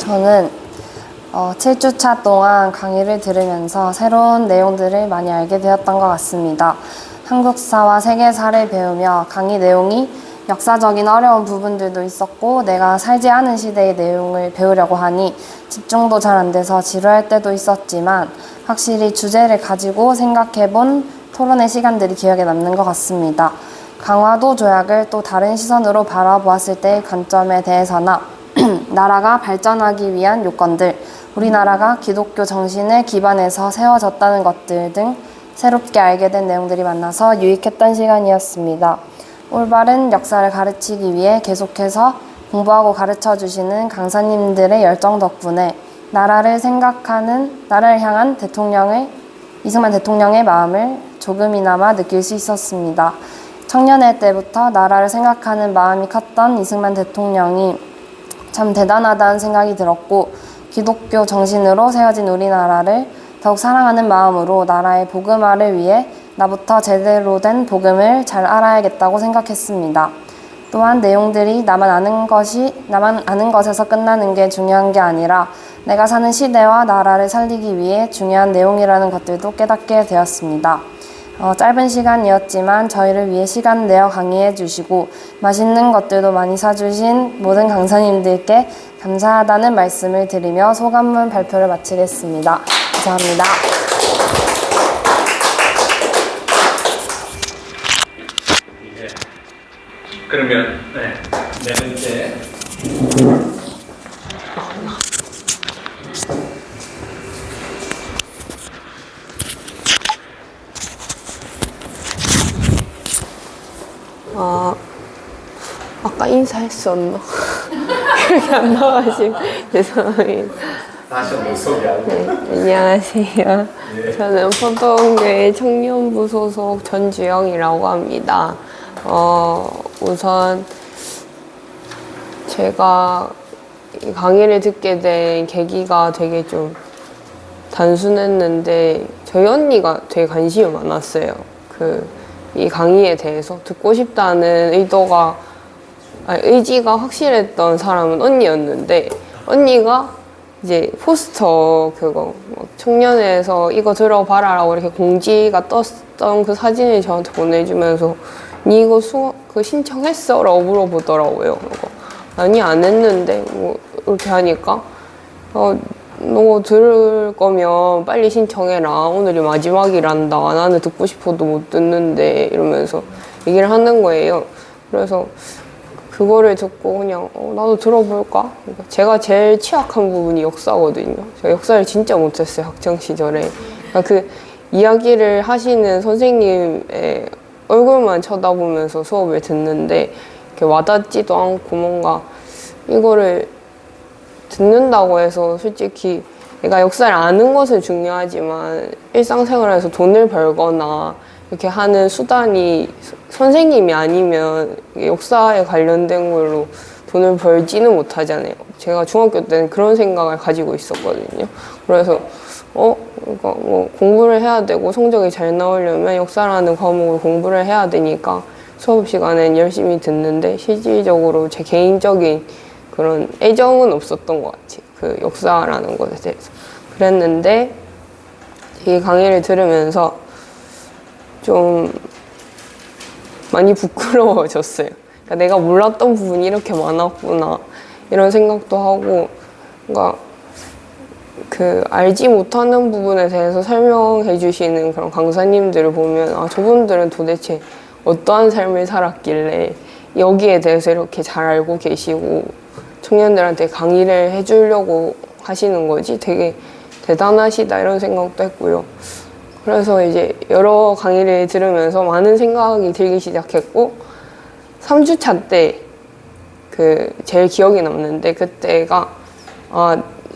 저는 7주차 동안 강의를 들으면서 새로운 내용들을 많이 알게 되었던 것 같습니다. 한국사와 세계사를 배우며 강의 내용이 역사적인 어려운 부분들도 있었고 내가 살지 않은 시대의 내용을 배우려고 하니 집중도 잘 안 돼서 지루할 때도 있었지만 확실히 주제를 가지고 생각해본 토론의 시간들이 기억에 남는 것 같습니다. 강화도 조약을 또 다른 시선으로 바라보았을 때의 관점에 대해서나 나라가 발전하기 위한 요건들, 우리나라가 기독교 정신을 기반해서 세워졌다는 것들 등 새롭게 알게 된 내용들이 많아서 유익했던 시간이었습니다. 올바른 역사를 가르치기 위해 계속해서 공부하고 가르쳐 주시는 강사님들의 열정 덕분에 나라를 향한 이승만 대통령의 마음을 조금이나마 느낄 수 있었습니다. 청년회 때부터 나라를 생각하는 마음이 컸던 이승만 대통령이 참 대단하다는 생각이 들었고 기독교 정신으로 세워진 우리나라를 더욱 사랑하는 마음으로 나라의 복음화를 위해 나부터 제대로 된 복음을 잘 알아야겠다고 생각했습니다. 또한 내용들이 나만 아는 것에서 끝나는 게 중요한 게 아니라 내가 사는 시대와 나라를 살리기 위해 중요한 내용이라는 것들도 깨닫게 되었습니다. 짧은 시간이었지만 저희를 위해 시간 내어 강의해 주시고 맛있는 것들도 많이 사주신 모든 강사님들께 감사하다는 말씀을 드리며 소감문 발표를 마치겠습니다. 감사합니다. 그러면 네 번째. 아까 인사했었나? 기억이 안 나가지고 죄송합니다. 다시 한번 소개하고. 네, 안녕하세요. 저는 포동교회 청년부 소속 전주영이라고 합니다. 우선 제가 이 강의를 듣게 된 계기가 되게 좀 단순했는데 저희 언니가 되게 관심이 많았어요. 이 강의에 대해서 듣고 싶다는 의지가 확실했던 사람은 언니였는데 언니가 이제 포스터 청년회에서 이거 들어봐라라고 이렇게 공지가 떴던 그 사진을 저한테 보내주면서 니 이거 신청했어? 라고 물어보더라고요. 아니 안 했는데 뭐 이렇게 하니까 너 들을 거면 빨리 신청해라. 오늘이 마지막이란다. 나는 듣고 싶어도 못 듣는데 이러면서 얘기를 하는 거예요. 그래서 그거를 듣고 그냥 나도 들어볼까? 제가 제일 취약한 부분이 역사거든요. 제가 역사를 진짜 못했어요. 학창시절에. 그 이야기를 하시는 선생님의 얼굴만 쳐다보면서 수업을 듣는데 이렇게 와닿지도 않고 뭔가 이거를 듣는다고 해서 솔직히 내가 역사를 아는 것은 중요하지만 일상생활에서 돈을 벌거나 이렇게 하는 수단이 선생님이 아니면 역사에 관련된 걸로 돈을 벌지는 못하잖아요. 제가 중학교 때는 그런 생각을 가지고 있었거든요. 그래서 그러니까 뭐 공부를 해야 되고 성적이 잘 나오려면 역사라는 과목을 공부를 해야 되니까 수업 시간엔 열심히 듣는데 실질적으로 제 개인적인 그런 애정은 없었던 것 같아요. 그 역사라는 것에 대해서. 그랬는데 이 강의를 들으면서 좀 많이 부끄러워졌어요. 그러니까 내가 몰랐던 부분이 이렇게 많았구나 이런 생각도 하고 뭔가 알지 못하는 부분에 대해서 설명해 주시는 그런 강사님들을 보면 저분들은 도대체 어떠한 삶을 살았길래 여기에 대해서 이렇게 잘 알고 계시고 청년들한테 강의를 해주려고 하시는 거지 되게 대단하시다 이런 생각도 했고요. 그래서 이제 여러 강의를 들으면서 많은 생각이 들기 시작했고 3주차 때 제일 기억이 남는데 그때가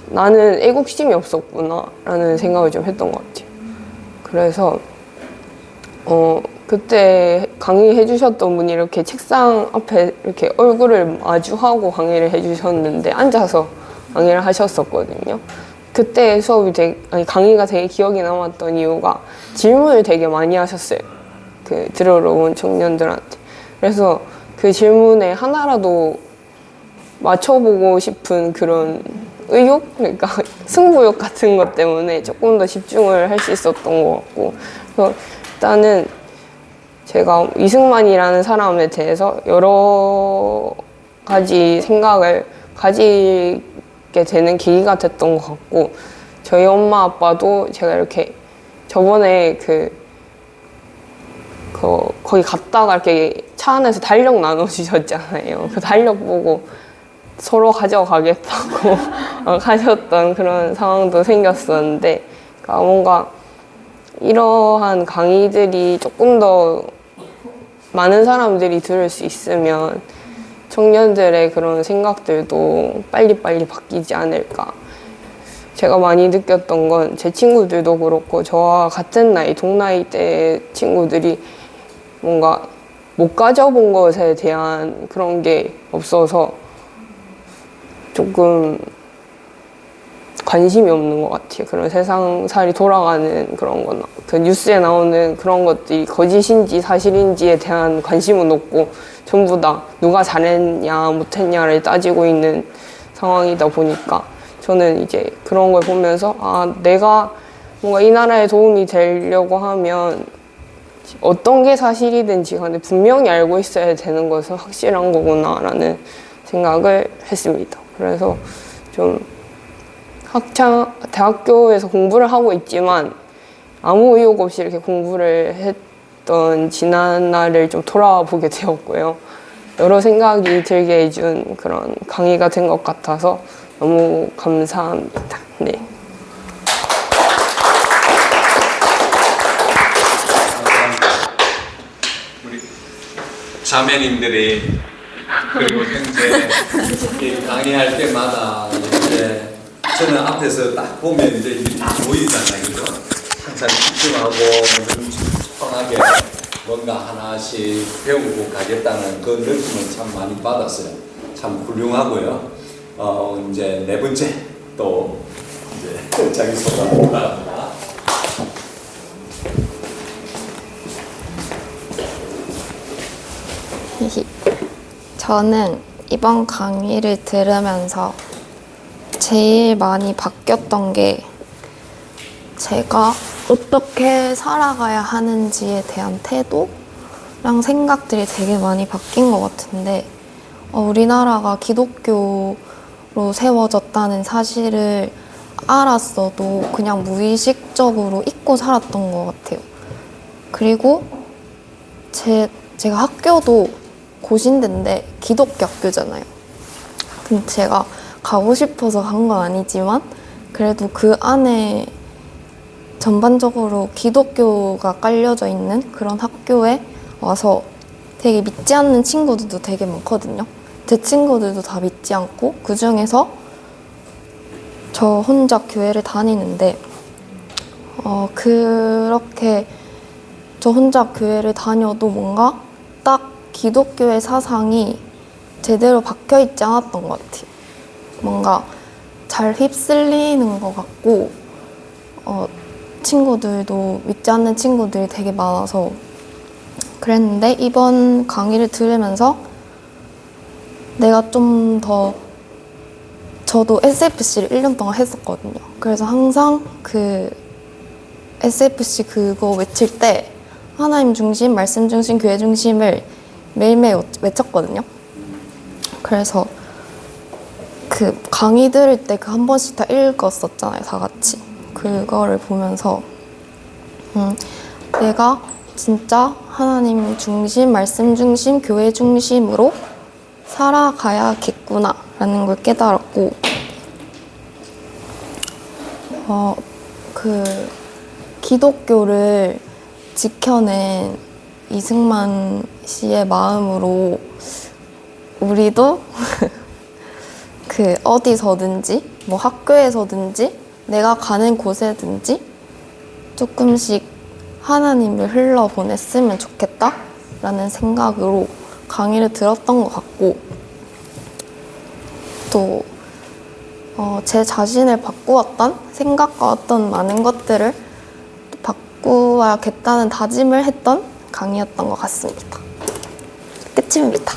나는 애국심이 없었구나 라는 생각을 좀 했던 것 같아요. 그래서 그때 강의해 주셨던 분이 이렇게 책상 앞에 이렇게 얼굴을 마주하고 강의를 해 주셨는데 앉아서 강의를 하셨었거든요. 그때 강의가 되게 기억이 남았던 이유가 질문을 되게 많이 하셨어요. 들으러 온 청년들한테. 그래서 그 질문에 하나라도 맞춰보고 싶은 그런 의욕? 그러니까 승부욕 같은 것 때문에 조금 더 집중을 할 수 있었던 것 같고, 그래서 일단은 제가 이승만이라는 사람에 대해서 여러 가지 생각을 가지게 되는 계기가 됐던 것 같고, 저희 엄마 아빠도 제가 이렇게 저번에 거기 갔다가 이렇게 차 안에서 달력 나눠주셨잖아요. 그 달력 보고 서로 가져가겠다고 가셨던 그런 상황도 생겼었는데, 그러니까 뭔가 이러한 강의들이 조금 더 많은 사람들이 들을 수 있으면 청년들의 그런 생각들도 빨리빨리 바뀌지 않을까. 제가 많이 느꼈던 건 제 친구들도 그렇고 저와 같은 나이, 동나이대 친구들이 뭔가 못 가져본 것에 대한 그런 게 없어서 조금 관심이 없는 것 같아요. 그런 세상살이 돌아가는 그런 거나 그 뉴스에 나오는 그런 것들이 거짓인지 사실인지에 대한 관심은 없고 전부 다 누가 잘했냐 못했냐를 따지고 있는 상황이다 보니까 저는 이제 그런 걸 보면서 내가 뭔가 이 나라에 도움이 되려고 하면 어떤 게 사실이든지 간에 분명히 알고 있어야 되는 것은 확실한 거구나라는 생각을 했습니다. 그래서 좀 대학교에서 공부를 하고 있지만 아무 의욕 없이 이렇게 공부를 했던 지난 날을 좀 돌아보게 되었고요. 여러 생각이 들게 해준 그런 강의가 된 것 같아서 너무 감사합니다. 네. 우리 자매님들이 그리고 현재 이 강의할 때마다 이제 저는 앞에서 딱 보면 이제 이게 다 보이잖아요, 그죠? 항상 집중하고 편하게 뭔가 하나씩 배우고 가겠다는 그 느낌을 참 많이 받았어요. 참 훌륭하고요. 이제 네 번째 또 이제 자기 소감 올라갑니다. 저는 이번 강의를 들으면서 제일 많이 바뀌었던 게 제가 어떻게 살아가야 하는지에 대한 태도랑 생각들이 되게 많이 바뀐 것 같은데, 우리나라가 기독교로 세워졌다는 사실을 알았어도 그냥 무의식적으로 잊고 살았던 것 같아요. 그리고 제가 학교도 고신대인데 기독교 학교잖아요. 근데 제가 가고 싶어서 간 건 아니지만 그래도 그 안에 전반적으로 기독교가 깔려져 있는 그런 학교에 와서 되게 믿지 않는 친구들도 되게 많거든요. 제 친구들도 다 믿지 않고 그 중에서 저 혼자 교회를 다니는데 그렇게 저 혼자 교회를 다녀도 뭔가 딱 기독교의 사상이 제대로 박혀있지 않았던 것 같아요. 뭔가 잘 휩쓸리는 것 같고 친구들도 믿지 않는 친구들이 되게 많아서 그랬는데, 이번 강의를 들으면서 내가 좀 더, 저도 SFC를 1년 동안 했었거든요. 그래서 항상 그 SFC 그거 외칠 때 하나님 중심, 말씀 중심, 교회 중심을 매일매일 외쳤거든요. 그래서 그 강의 들을 때 그 한 번씩 다 읽었었잖아요, 다 같이. 그거를 보면서 내가 진짜 하나님 중심, 말씀 중심, 교회 중심으로 살아가야겠구나 라는 걸 깨달았고, 그 기독교를 지켜낸 이승만 씨의 마음으로 우리도 그 어디서든지 뭐 학교에서든지 내가 가는 곳에든지 조금씩 하나님을 흘러보냈으면 좋겠다라는 생각으로 강의를 들었던 것 같고, 또 제 자신을 바꾸었던 생각과 어떤 많은 것들을 바꾸어야겠다는 다짐을 했던 강의였던 것 같습니다. 끝입니다.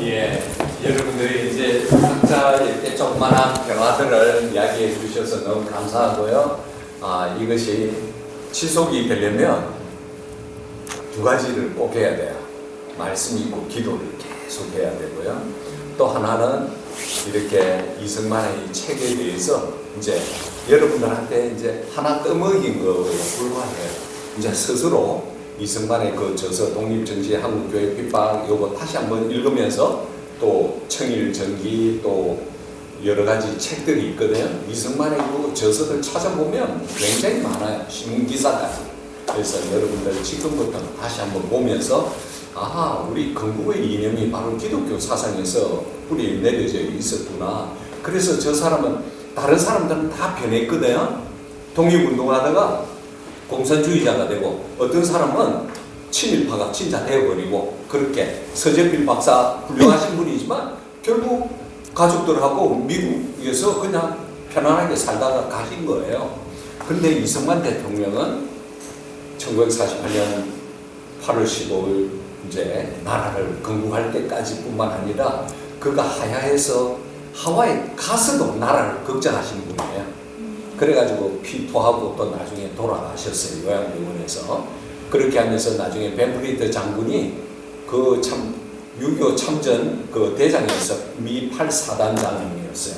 예, 여러분들이 이제 각자 이렇게 조그만한 변화들을 이야기해 주셔서 너무 감사하고요. 이것이 지속이 되려면 두 가지를 꼭 해야 돼요. 말씀 있고 기도를 계속 해야 되고요. 또 하나는 이렇게 이승만의 이 책에 대해서 이제 여러분들한테 이제 하나 떠먹인 거에 불과해요. 이제 스스로 이승만의 그 저서 독립정치 한국교회 핍박 요거 다시 한번 읽으면서 또 청일전기 또 여러 가지 책들이 있거든요. 이승만의 그 저서들 찾아보면 굉장히 많아요. 신문기사까지. 그래서 여러분들 지금부터 다시 한번 보면서 아하, 우리 건국의 이념이 바로 기독교 사상에서 뿌리 내려져 있었구나. 그래서 저 사람은 다른 사람들은 다 변했거든요. 독립운동하다가 공산주의자가 되고 어떤 사람은 친일파가 진짜 되어버리고 그렇게 서재필 박사 훌륭하신 분이지만 결국 가족들하고 미국에서 그냥 편안하게 살다가 가신 거예요. 근데 이승만 대통령은 1948년 8월 15일 이제 나라를 건국할 때까지뿐만 아니라 그가 하야해서 하와이 가서도 나라를 걱정하신 분이에요. 그래가지고 피토하고 또 나중에 돌아가셨어요. 요양병원에서. 그렇게 하면서 나중에 벤프리드 장군이 그 참 6.25 참전 그 대장이었어요. 미 8사단장이었어요.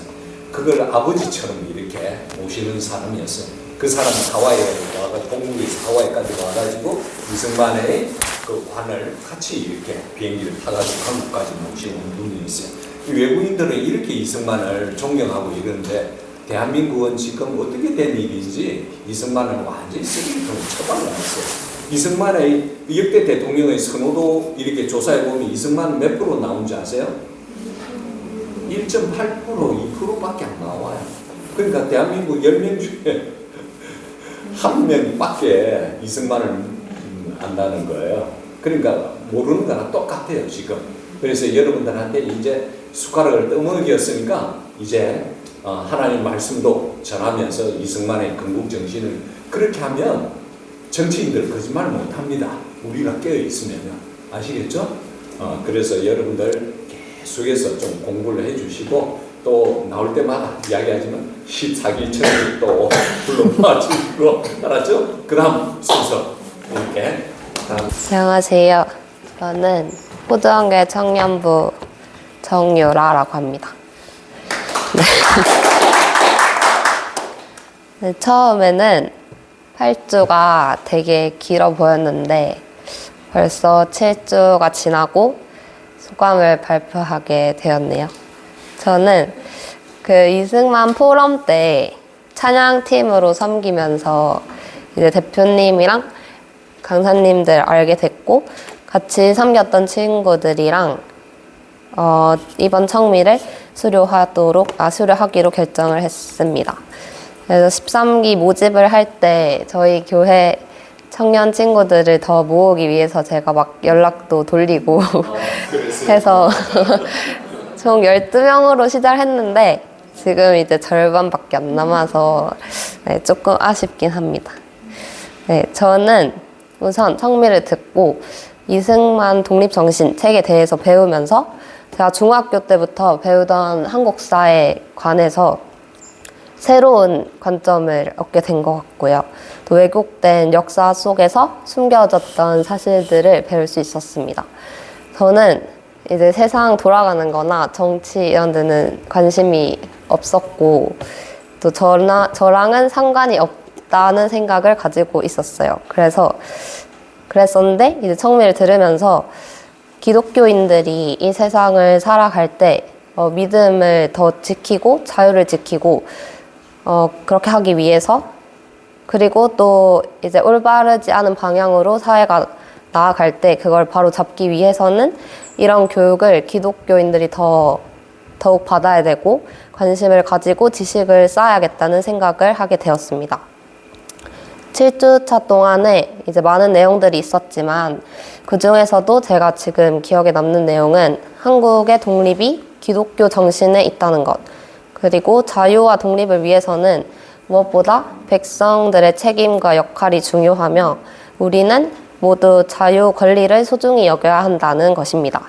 그걸 아버지처럼 이렇게 모시는 사람이었어요. 그 사람은 하와이에 와가지고 공국에서 하와이까지 와가지고 이승만의 그 관을 같이 이렇게 비행기를 타가지고 한국까지 모시는 분이 있어요. 외국인들은 이렇게 이승만을 존경하고 이러는데 대한민국은 지금 어떻게 된 일인지 이승만을 완전히 쓰레기통에 처박아놨어요. 이승만의 역대 대통령의 선호도 이렇게 조사해보면 이승만 몇 프로 나온지 아세요? 1.8%, 2%밖에 안 나와요. 그러니까 대한민국 10명 중에 한 명밖에 이승만을 안다는 거예요. 그러니까 모르는 거랑 똑같아요, 지금. 그래서 여러분들한테 이제 숟가락을 떠먹였으니까 이제 하나님 말씀도 전하면서 이승만의 건국 정신을 그렇게 하면 정치인들 거짓말 못합니다. 우리가 깨어 있으면 아시겠죠? 그래서 여러분들 계속해서 좀 공부를 해주시고 또 나올 때마다 이야기하지만 14기 청일 또 불러봐주시고 알았죠? 그 다음 순서 이렇게 안녕하세요. 저는 호두한계 청년부 정유라라고 합니다. 네, 처음에는 8주가 되게 길어 보였는데 벌써 7주가 지나고 소감을 발표하게 되었네요. 저는 그 이승만 포럼 때 찬양팀으로 섬기면서 이제 대표님이랑 강사님들 알게 됐고 같이 섬겼던 친구들이랑 이번 청미를 수료하기로 결정을 했습니다. 그래서 13기 모집을 할 때 저희 교회 청년 친구들을 더 모으기 위해서 제가 막 연락도 돌리고 해서 총 12명으로 시작했는데 지금 이제 절반밖에 안 남아서 네, 조금 아쉽긴 합니다. 네, 저는 우선 청미를 듣고 이승만 독립정신 책에 대해서 배우면서 제가 중학교 때부터 배우던 한국사에 관해서 새로운 관점을 얻게 된 것 같고요. 또 왜곡된 역사 속에서 숨겨졌던 사실들을 배울 수 있었습니다. 저는 이제 세상 돌아가는 거나 정치 이런 데는 관심이 없었고 또 저랑은 상관이 없다는 생각을 가지고 있었어요. 그랬었는데 이제 청미를 들으면서 기독교인들이 이 세상을 살아갈 때 믿음을 더 지키고 자유를 지키고 그렇게 하기 위해서 그리고 또 이제 올바르지 않은 방향으로 사회가 나아갈 때 그걸 바로 잡기 위해서는 이런 교육을 기독교인들이 더욱 받아야 되고 관심을 가지고 지식을 쌓아야겠다는 생각을 하게 되었습니다. 7주차 동안에 이제 많은 내용들이 있었지만 그 중에서도 제가 지금 기억에 남는 내용은 한국의 독립이 기독교 정신에 있다는 것, 그리고 자유와 독립을 위해서는 무엇보다 백성들의 책임과 역할이 중요하며 우리는 모두 자유 권리를 소중히 여겨야 한다는 것입니다.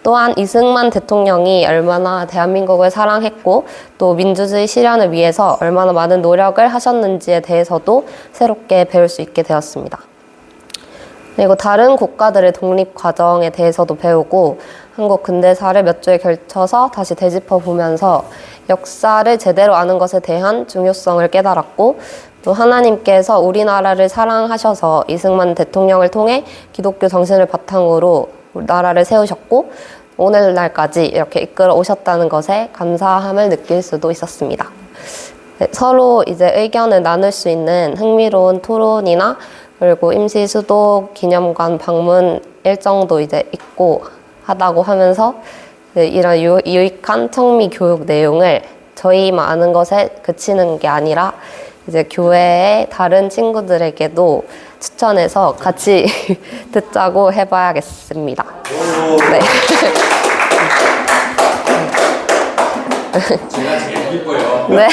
또한 이승만 대통령이 얼마나 대한민국을 사랑했고 또 민주주의 실현을 위해서 얼마나 많은 노력을 하셨는지에 대해서도 새롭게 배울 수 있게 되었습니다. 그리고 다른 국가들의 독립 과정에 대해서도 배우고 한국 근대사를 몇 주에 걸쳐서 다시 되짚어 보면서 역사를 제대로 아는 것에 대한 중요성을 깨달았고 또 하나님께서 우리나라를 사랑하셔서 이승만 대통령을 통해 기독교 정신을 바탕으로 나라를 세우셨고 오늘날까지 이렇게 이끌어 오셨다는 것에 감사함을 느낄 수도 있었습니다. 서로 이제 의견을 나눌 수 있는 흥미로운 토론이나 그리고 임시 수도 기념관 방문 일정도 이제 있고 하다고 하면서 이런 유익한 청미 교육 내용을 저희만 아는 것에 그치는 게 아니라 이제 교회의 다른 친구들에게도 추천해서 같이 듣자고 해봐야겠습니다. 네. 제가 제일 기뻐요. 네.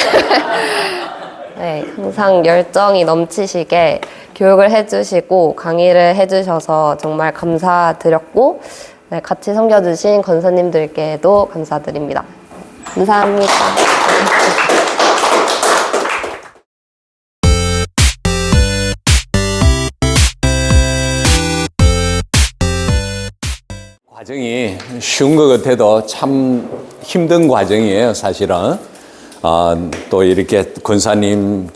네, 항상 열정이 넘치시게 교육을 해주시고 강의를 해주셔서 정말 감사드렸고 네, 같이 섬겨주신 권사님들께도 감사드립니다. 감사합니다. 과정이 쉬운 것 같아도 참 힘든 과정이에요, 사실은. 또 이렇게 권사님,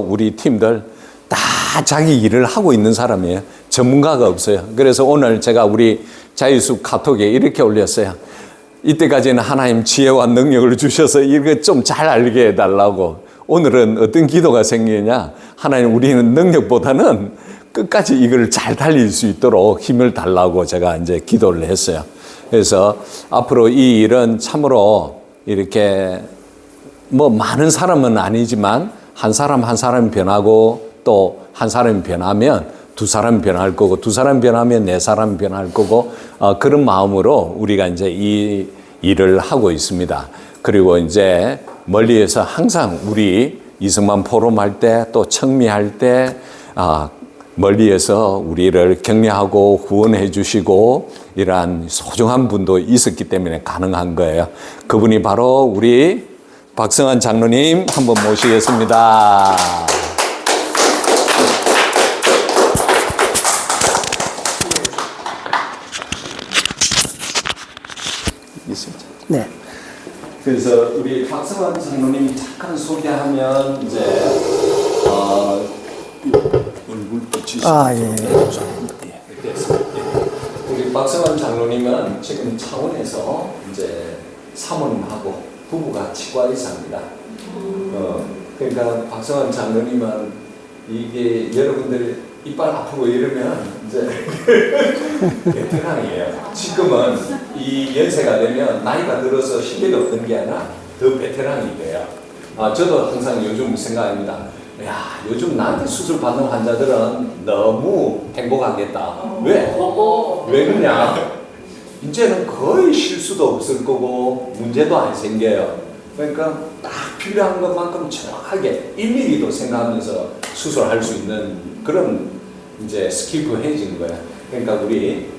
우리 팀들 다 자기 일을 하고 있는 사람이에요. 전문가가 없어요. 그래서 오늘 제가 우리 자유숲 카톡에 이렇게 올렸어요. 이때까지는 하나님 지혜와 능력을 주셔서 이거 좀 잘 알게 해달라고. 오늘은 어떤 기도가 생기냐? 하나님, 우리는 능력보다는 끝까지 이걸 잘 달릴 수 있도록 힘을 달라고 제가 이제 기도를 했어요. 그래서 앞으로 이 일은 참으로 이렇게 뭐 많은 사람은 아니지만 한 사람 한 사람이 변하고 또 한 사람이 변하면 두 사람이 변할 거고 두 사람이 변하면 네 사람이 변할 거고 그런 마음으로 우리가 이제 이 일을 하고 있습니다. 그리고 이제 멀리에서 항상 우리 이승만 포럼 할 때 또 청미할 때 멀리에서 우리를 격려하고 후원해 주시고 이러한 소중한 분도 있었기 때문에 가능한 거예요. 그분이 바로 우리 박성환 장로님 한번 모시겠습니다. 있습니다. 네. 그래서 우리 박성환 장로님 잠깐 소개하면 이제 얼굴빛이 우리 박성환 장로님은 지금 창원에서 이제 사모님하고 부부가 치과의사입니다. 그러니까 박성환 장로님은 이게 여러분들 이빨 아프고 이러면 이제 베테랑이에요. 지금은 이 연세가 되면 나이가 들어서 실력이 없는 게 아니라 더 베테랑이 돼요. 저도 항상 요즘 생각합니다. 야, 요즘 나한테 수술 받는 환자들은 너무 행복하겠다. 왜? 왜 그러냐? 이제는 거의 실수도 없을 거고 문제도 안 생겨요. 그러니까 딱 필요한 것만큼 정확하게 1mm도 생각하면서 수술할 수 있는 그런 이제 스키프해진 거예요. 그러니까 우리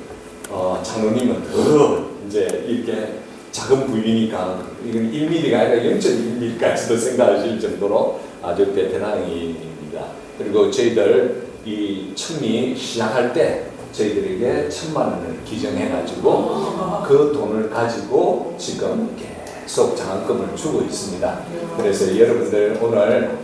장로님은 더 이제 이렇게 작은 부위니까 이건 1mm가 아니라 0.1mm까지도 생각하실 정도로 아주 베테랑입니다. 그리고 저희들 이 청미 시작할 때 저희들에게 1,000만 원을 기증해가지고 그 돈을 가지고 지금 계속 장학금을 주고 있습니다. 그래서 여러분들 오늘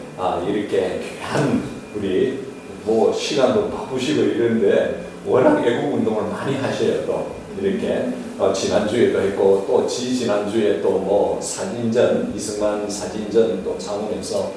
이렇게 귀한 우리 뭐 시간도 바쁘시고 이런데 워낙 애국 운동을 많이 하셔요. 또 이렇게 지난주에도 했고 또 지난주에 또 뭐 사진전 이승만 사진전 또 창원에서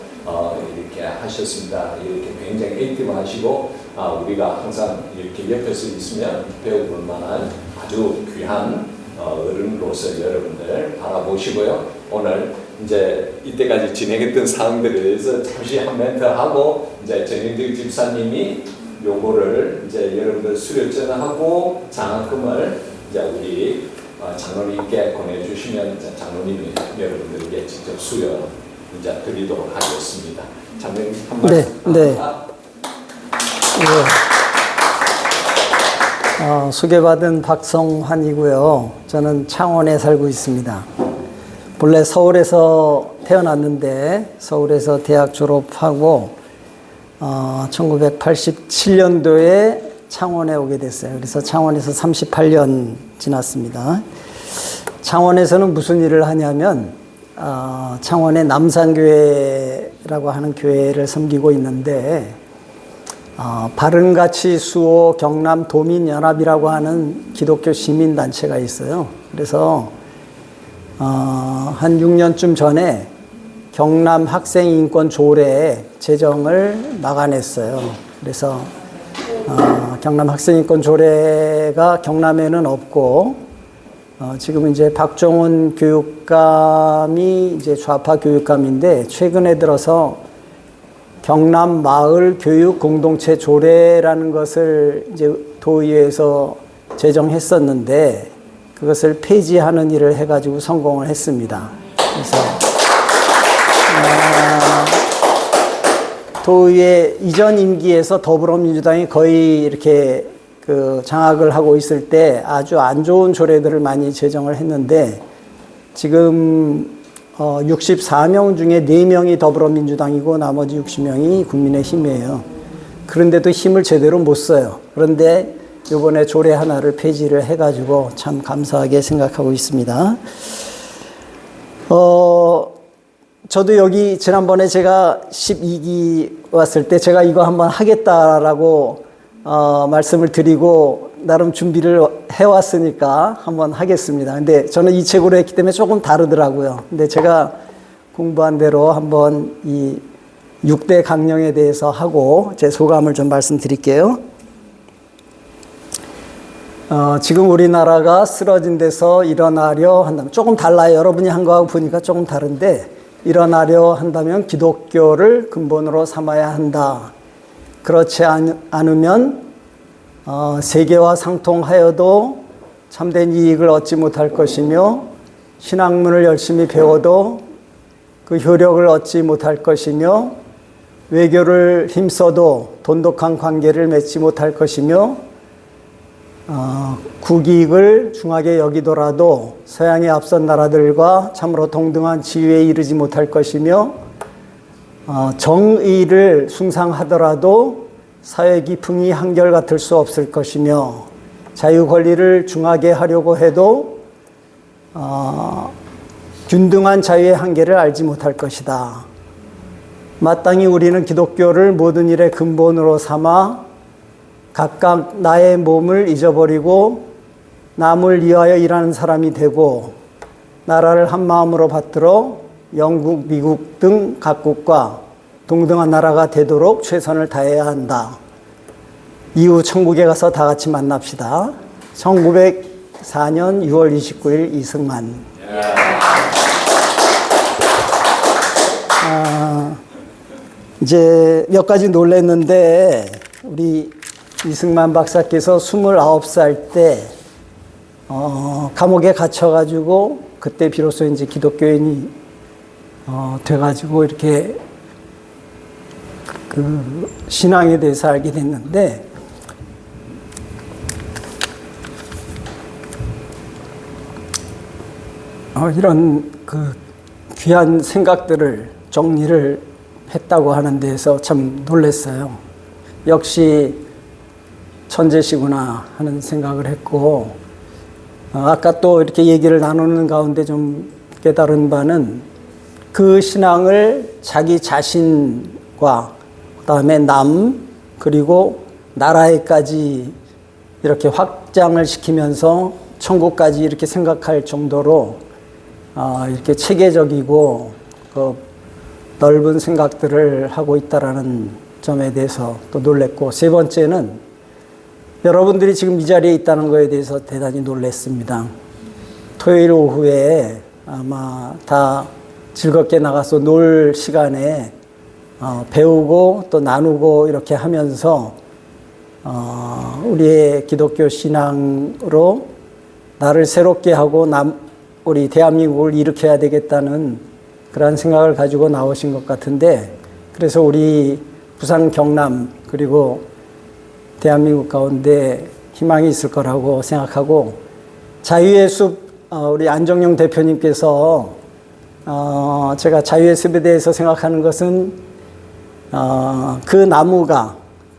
이렇게 하셨습니다. 이렇게 굉장히 액티브하시고 우리가 항상 이렇게 옆에서 있으면 배워볼 만한 아주 귀한 어른으로서 여러분들 바라보시고요. 오늘 이제 이때까지 진행했던 사항들에 대해서 잠시 한 멘트 하고 이제 전영직 집사님이 요거를 이제 여러분들 수료전하고 장학금을 이제 우리 장로님께 보내주시면 이제 장로님이 여러분들에게 직접 수료 이제 드리도록 하겠습니다. 장로님 한 말씀. 네. 소개받은 박성환이고요. 저는 창원에 살고 있습니다. 본래 서울에서 태어났는데 서울에서 대학 졸업하고 1987년도에 창원에 오게 됐어요. 그래서 창원에서 38년 지났습니다. 창원에서는 무슨 일을 하냐면 창원의 남산교회라고 하는 교회를 섬기고 있는데 바른가치 수호 경남 도민연합이라고 하는 기독교 시민단체가 있어요. 그래서 한 6년쯤 전에 경남 학생인권 조례 제정을 막아냈어요. 그래서 경남 학생인권 조례가 경남에는 없고 지금 이제 박종훈 교육감이 이제 좌파 교육감인데 최근에 들어서 경남 마을 교육 공동체 조례라는 것을 이제 도의회에서 제정했었는데 그것을 폐지하는 일을 해가지고 성공을 했습니다. 그래서 도의회 이전 임기에서 더불어민주당이 거의 이렇게 그 장악을 하고 있을 때 아주 안 좋은 조례들을 많이 제정을 했는데 지금 64명 중에 4명이 더불어민주당이고 나머지 60명이 국민의힘이에요. 그런데도 힘을 제대로 못 써요. 그런데 이번에 조례 하나를 폐지를 해가지고 참 감사하게 생각하고 있습니다. 저도 여기 지난번에 제가 12기 왔을 때 제가 이거 한번 하겠다라고 말씀을 드리고 나름 준비를 해왔으니까 한번 하겠습니다. 근데 저는 이 책으로 했기 때문에 조금 다르더라고요. 근데 제가 공부한 대로 한번 이 6대 강령에 대해서 하고 제 소감을 좀 말씀드릴게요. 지금 우리나라가 쓰러진 데서 일어나려 한다면 조금 달라요. 여러분이 한 거하고 보니까 조금 다른데 일어나려 한다면 기독교를 근본으로 삼아야 한다. 그렇지 않으면 세계와 상통하여도 참된 이익을 얻지 못할 것이며 신학문을 열심히 배워도 그 효력을 얻지 못할 것이며 외교를 힘써도 돈독한 관계를 맺지 못할 것이며 국익을 중하게 여기더라도 서양의 앞선 나라들과 참으로 동등한 지위에 이르지 못할 것이며 정의를 숭상하더라도 사회 기풍이 한결같을 수 없을 것이며 자유 권리를 중하게 하려고 해도 균등한 자유의 한계를 알지 못할 것이다. 마땅히 우리는 기독교를 모든 일의 근본으로 삼아 각각 나의 몸을 잊어버리고 남을 위하여 일하는 사람이 되고 나라를 한 마음으로 받들어 영국, 미국 등 각국과 동등한 나라가 되도록 최선을 다해야 한다. 이후 천국에 가서 다 같이 만납시다. 1904년 6월 29일 이승만. 이제 몇 가지 놀랐는데 우리 이승만 박사께서 29살 때 감옥에 갇혀가지고 그때 비로소 이제 기독교인이 돼가지고 이렇게 그 신앙에 대해서 알게 됐는데 이런 그 귀한 생각들을 정리를 했다고 하는 데에서 참 놀랐어요. 역시 천재시구나 하는 생각을 했고 아까 또 이렇게 얘기를 나누는 가운데 좀 깨달은 바는 그 신앙을 자기 자신과 그다음에 남 그리고 나라에까지 이렇게 확장을 시키면서 천국까지 이렇게 생각할 정도로 이렇게 체계적이고 넓은 생각들을 하고 있다라는 점에 대해서 또 놀랬고 세 번째는 여러분들이 지금 이 자리에 있다는 거에 대해서 대단히 놀랐습니다. 토요일 오후에 아마 다 즐겁게 나가서 놀 시간에 배우고 또 나누고 이렇게 하면서 우리의 기독교 신앙으로 나를 새롭게 하고 우리 대한민국을 일으켜야 되겠다는 그런 생각을 가지고 나오신 것 같은데 그래서 우리 부산 경남 그리고 대한민국 가운데 희망이 있을 거라고 생각하고 자유의 숲 우리 안정용 대표님께서 제가 자유의 숲에 대해서 생각하는 것은 그 나무가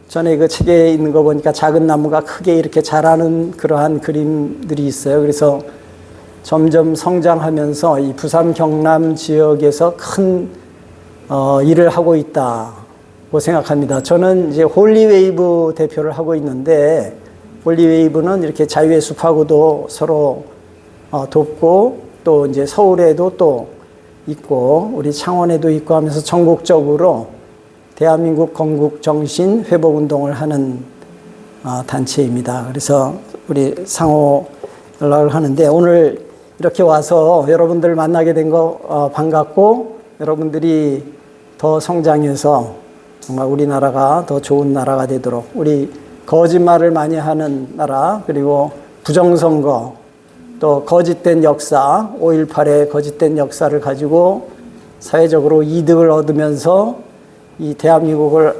전에 그 책에 있는 거 보니까 작은 나무가 크게 이렇게 자라는 그러한 그림들이 있어요. 그래서 점점 성장하면서 이 부산 경남 지역에서 큰 일을 하고 있다고 생각합니다. 저는 이제 홀리웨이브 대표를 하고 있는데 홀리웨이브는 이렇게 자유의 숲하고도 서로 돕고 또 이제 서울에도 또 있고 우리 창원에도 있고 하면서 전국적으로 대한민국 건국 정신 회복 운동을 하는 단체입니다. 그래서 우리 상호 연락을 하는데 오늘 이렇게 와서 여러분들 만나게 된 거 반갑고 여러분들이 더 성장해서 정말 우리나라가 더 좋은 나라가 되도록 우리 거짓말을 많이 하는 나라 그리고 부정선거 또 거짓된 역사 5.18의 거짓된 역사를 가지고 사회적으로 이득을 얻으면서 이 대한민국을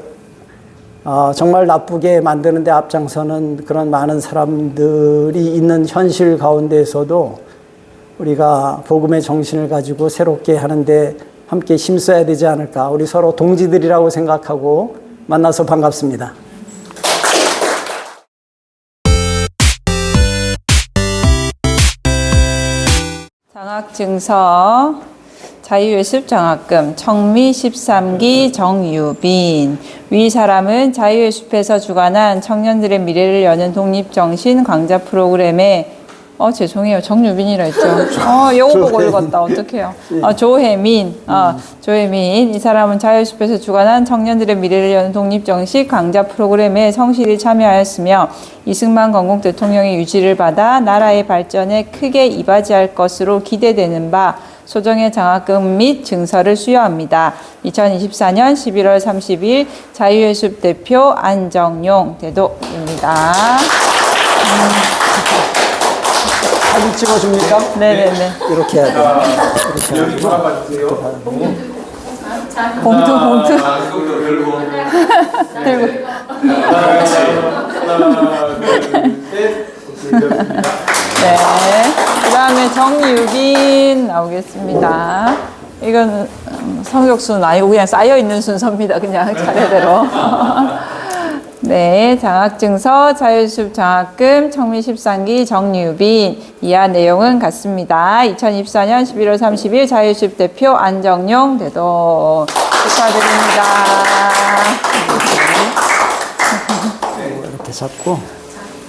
정말 나쁘게 만드는 데 앞장서는 그런 많은 사람들이 있는 현실 가운데에서도 우리가 복음의 정신을 가지고 새롭게 하는데 함께 힘써야 되지 않을까. 우리 서로 동지들이라고 생각하고 만나서 반갑습니다. 장학증서 자유의 숲 장학금 청미 13기 정유빈 위 사람은 자유의 숲에서 주관한 청년들의 미래를 여는 독립정신 강좌 프로그램에 죄송해요. 정유빈이라 했죠. 요거 보고 읽었다. 어떡해요. 조혜민. 조혜민. 이 사람은 자유숲에서 주관한 청년들의 미래를 여는 독립정신 강좌 프로그램에 성실히 참여하였으며 이승만 건국 대통령의 유지를 받아 나라의 발전에 크게 이바지할 것으로 기대되는 바 소정의 장학금 및 증서를 수여합니다. 2024년 11월 30일 자유의 숲 대표 안정용 대도입니다. 사진 찍어줍니까? 네네네. 이렇게 해야 돼요. 이렇게 하고. 봉투. 들고. 네. 그 다음에 정유빈 나오겠습니다. 이건 성적순 아니고 그냥 쌓여있는 순서입니다. 그냥 차례대로. 네, 장학증서, 자유숲 장학금, 청미 13기 정유빈. 이하 내용은 같습니다. 2024년 11월 30일 자유숲 대표 안정용 대도 축하드립니다. 이렇게 잡고.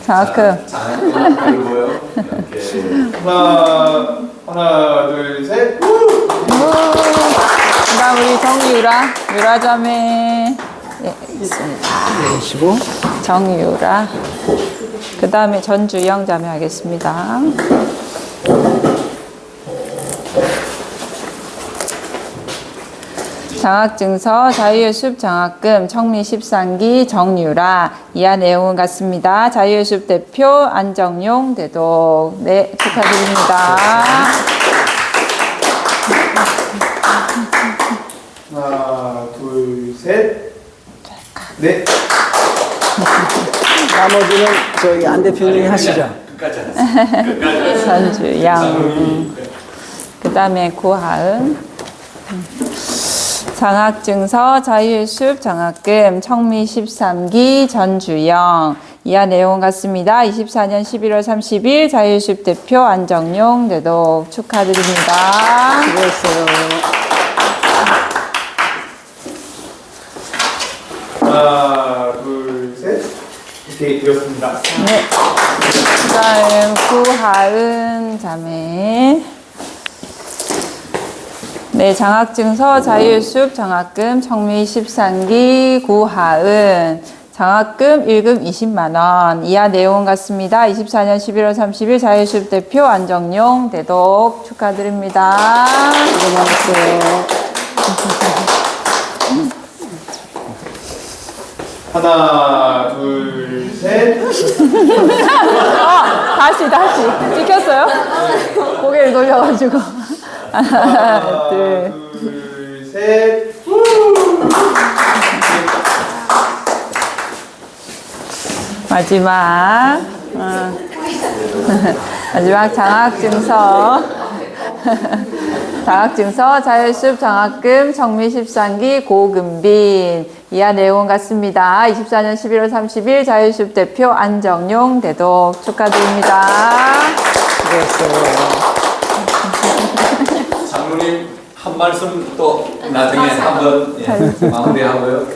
장학금. 하나, 둘, 셋. 그 다음 우리 정유라 자매. 네, 있습니다. 그러시고. 정유라. 그 다음에 전주영 자매 하겠습니다. 장학증서 자유의 숲 장학금 청미 13기 정유라. 이하 내용은 같습니다. 자유의 숲 대표 안정용 대도. 네, 축하드립니다. 하나, 둘, 셋. 네. 나머지는 저기 안 대표님이 하시죠. 전주영. 그 다음에 구하은. 장학증서 자유의 숲 장학금 청미 13기 전주영. 이하 내용 같습니다. 24년 11월 30일 자유의 숲 대표 안정용 대독 축하드립니다. 수고했어요. 하나, 둘, 셋. 이렇게 되었습니다. 네. 그 다음 구하은 자매. 네, 장학증서 자유의 숲 장학금 청미 13기 구하은. 장학금 1금 20만 원. 이하 내용 같습니다. 24년 11월 30일 자유의 숲 대표 안정용 대독 축하드립니다. 수고 많으세요. 하나, 둘, 셋. 다시. 찍혔어요? 고개를 돌려가지고. 하나, 둘. 둘, 셋. 마지막. 마지막 장학증서. 장학증서, 자율습 장학금, 청미 13기 고금빈. 이하 내용은 같습니다. 24년 11월 30일 자율습 대표 안정용 대독 축하드립니다. 장로님 한 말씀 또 나중에 한번 마무리하고요.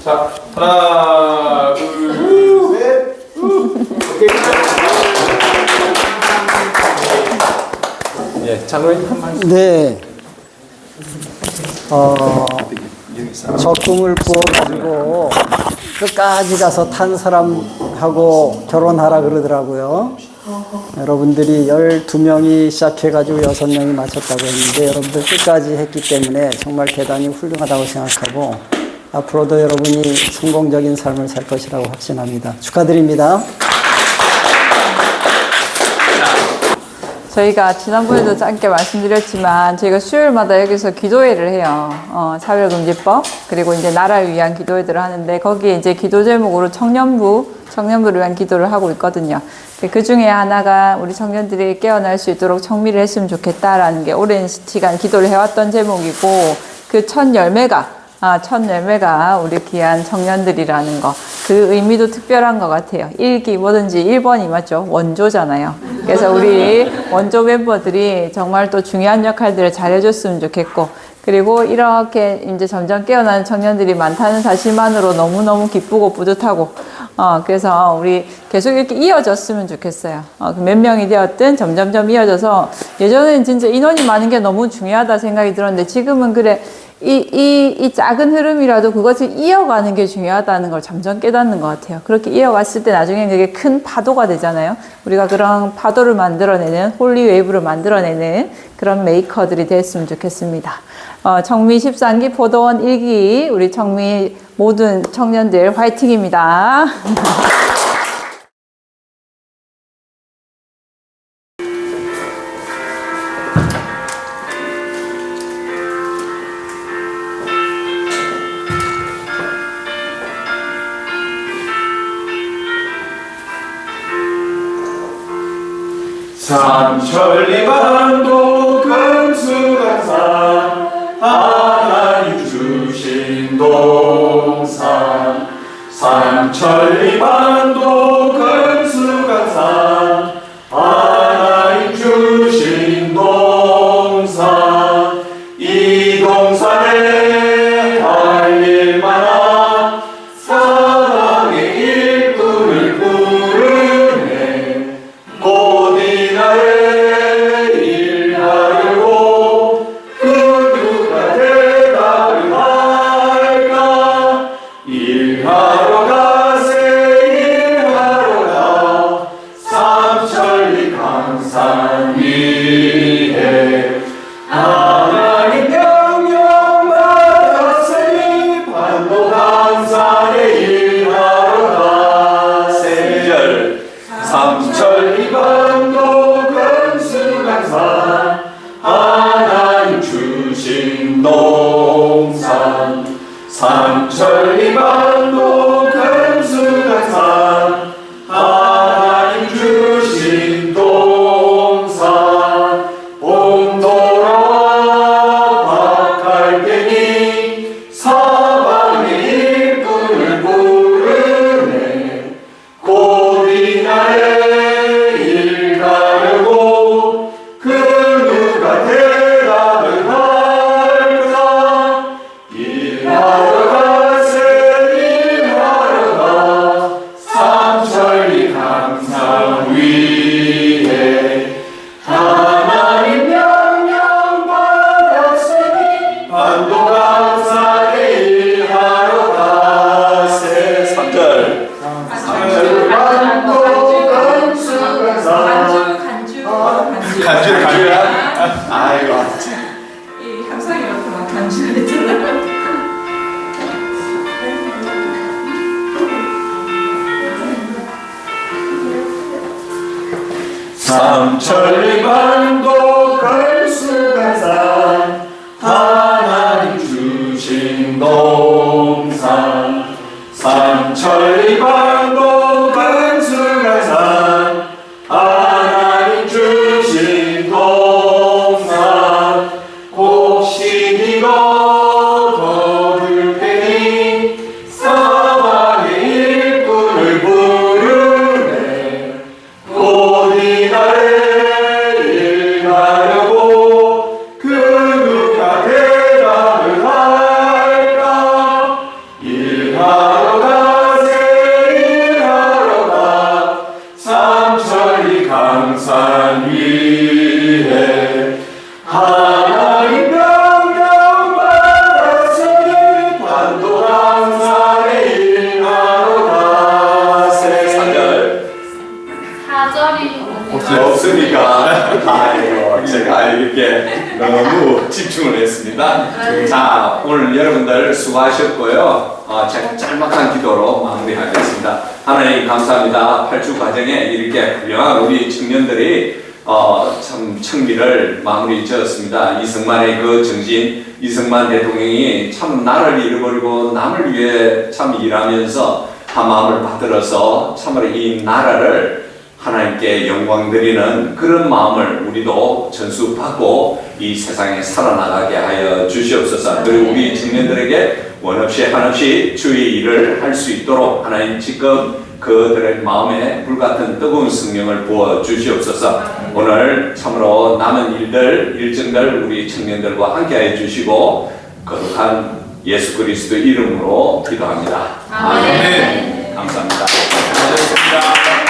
자, 하나, 둘, 셋. 오케이. 예, 장로님 한 말씀. 네. 적금을 부어가지고 끝까지 가서 탄 사람하고 결혼하라 그러더라고요. 여러분들이 12명이 시작해가지고 6명이 마쳤다고 했는데 여러분들 끝까지 했기 때문에 정말 대단히 훌륭하다고 생각하고 앞으로도 여러분이 성공적인 삶을 살 것이라고 확신합니다. 축하드립니다. 저희가 지난번에도 짧게 말씀드렸지만 저희가 수요일마다 여기서 기도회를 해요. 차별금지법 그리고 이제 나라를 위한 기도회들을 하는데 거기에 이제 기도 제목으로 청년부를 위한 기도를 하고 있거든요. 그 중에 하나가 우리 청년들이 깨어날 수 있도록 청미를 했으면 좋겠다라는 게 오랜 시간 기도를 해왔던 제목이고 그 첫 열매가 우리 귀한 청년들이라는 거. 그 의미도 특별한 것 같아요. 일기 뭐든지 1번이 맞죠? 원조잖아요. 그래서 우리 원조 멤버들이 정말 또 중요한 역할들을 잘해줬으면 좋겠고, 그리고 이렇게 이제 점점 깨어나는 청년들이 많다는 사실만으로 너무너무 기쁘고 뿌듯하고, 그래서 우리 계속 이렇게 이어졌으면 좋겠어요. 몇 명이 되었든 점점점 이어져서, 예전에는 진짜 인원이 많은 게 너무 중요하다 생각이 들었는데, 지금은 그래, 이 작은 흐름이라도 그것을 이어가는 게 중요하다는 걸 점점 깨닫는 것 같아요. 그렇게 이어갔을 때 나중에 그게 큰 파도가 되잖아요. 우리가 그런 파도를 만들어내는, 홀리 웨이브를 만들어내는 그런 메이커들이 됐으면 좋겠습니다. 청미 13기 포도원 1기, 우리 청미 모든 청년들 화이팅입니다. 삼천리반도 금수강산 하나님 주신 동산 삼천리반도 금수강산 하나님 주신 동산 이 동산에 할 일 많아 사랑의 일꾼을 부르네 곧이나에 일하려고 그 누가 대답을 할까 일하러 가세 일하러 가 삼천리 강산 위에 하나님 명령 받았으니 반도 강산에 일하러 가세 삼천리 반도 금수강산 하나님 주신 동산 삼천리 반도 금수강산 하나님 주신 동산 봄돌아 박할때니 사방의 일꾼을 부르네 곧이나에 일가려고 그 누가 대답을 할까 일하러 가세 일하러 가 삼천리 강산 위에 하나님 명령 받았으니 반도 강산에 일하러 가세 3절 삼천리 반도 금수강산 간주야? 아이고 이 감상이라고 막 간주했잖아. 삼천리 반도 금수강산 하나님 주신 동산 삼천리 반도 금수강산 제가 이렇게 너무 집중을 했습니다. 자, 오늘 여러분들 수고하셨고요. 제가 짤막한 기도로 마무리하겠습니다. 하나님 감사합니다. 8주 과정에 이렇게 훌륭한 우리 청년들이 참 청기를 마무리 지었습니다. 이승만의 그 정신, 이승만 대통령이 참 나를 잃어버리고 남을 위해 참 일하면서 한 마음을 받들어서 참으로 이 나라를 하나님께 영광 드리는 그런 마음을 우리도 전수받고 이 세상에 살아나가게 하여 주시옵소서. 그리고 우리 청년들에게 원없이 한없이 주의 일을 할 수 있도록 하나님 지금 그들의 마음에 불같은 뜨거운 성령을 부어 주시옵소서. 오늘 참으로 남은 일정들 우리 청년들과 함께해 주시고 거룩한 예수 그리스도 이름으로 기도합니다. 아멘. 감사합니다. 수고하셨습니다.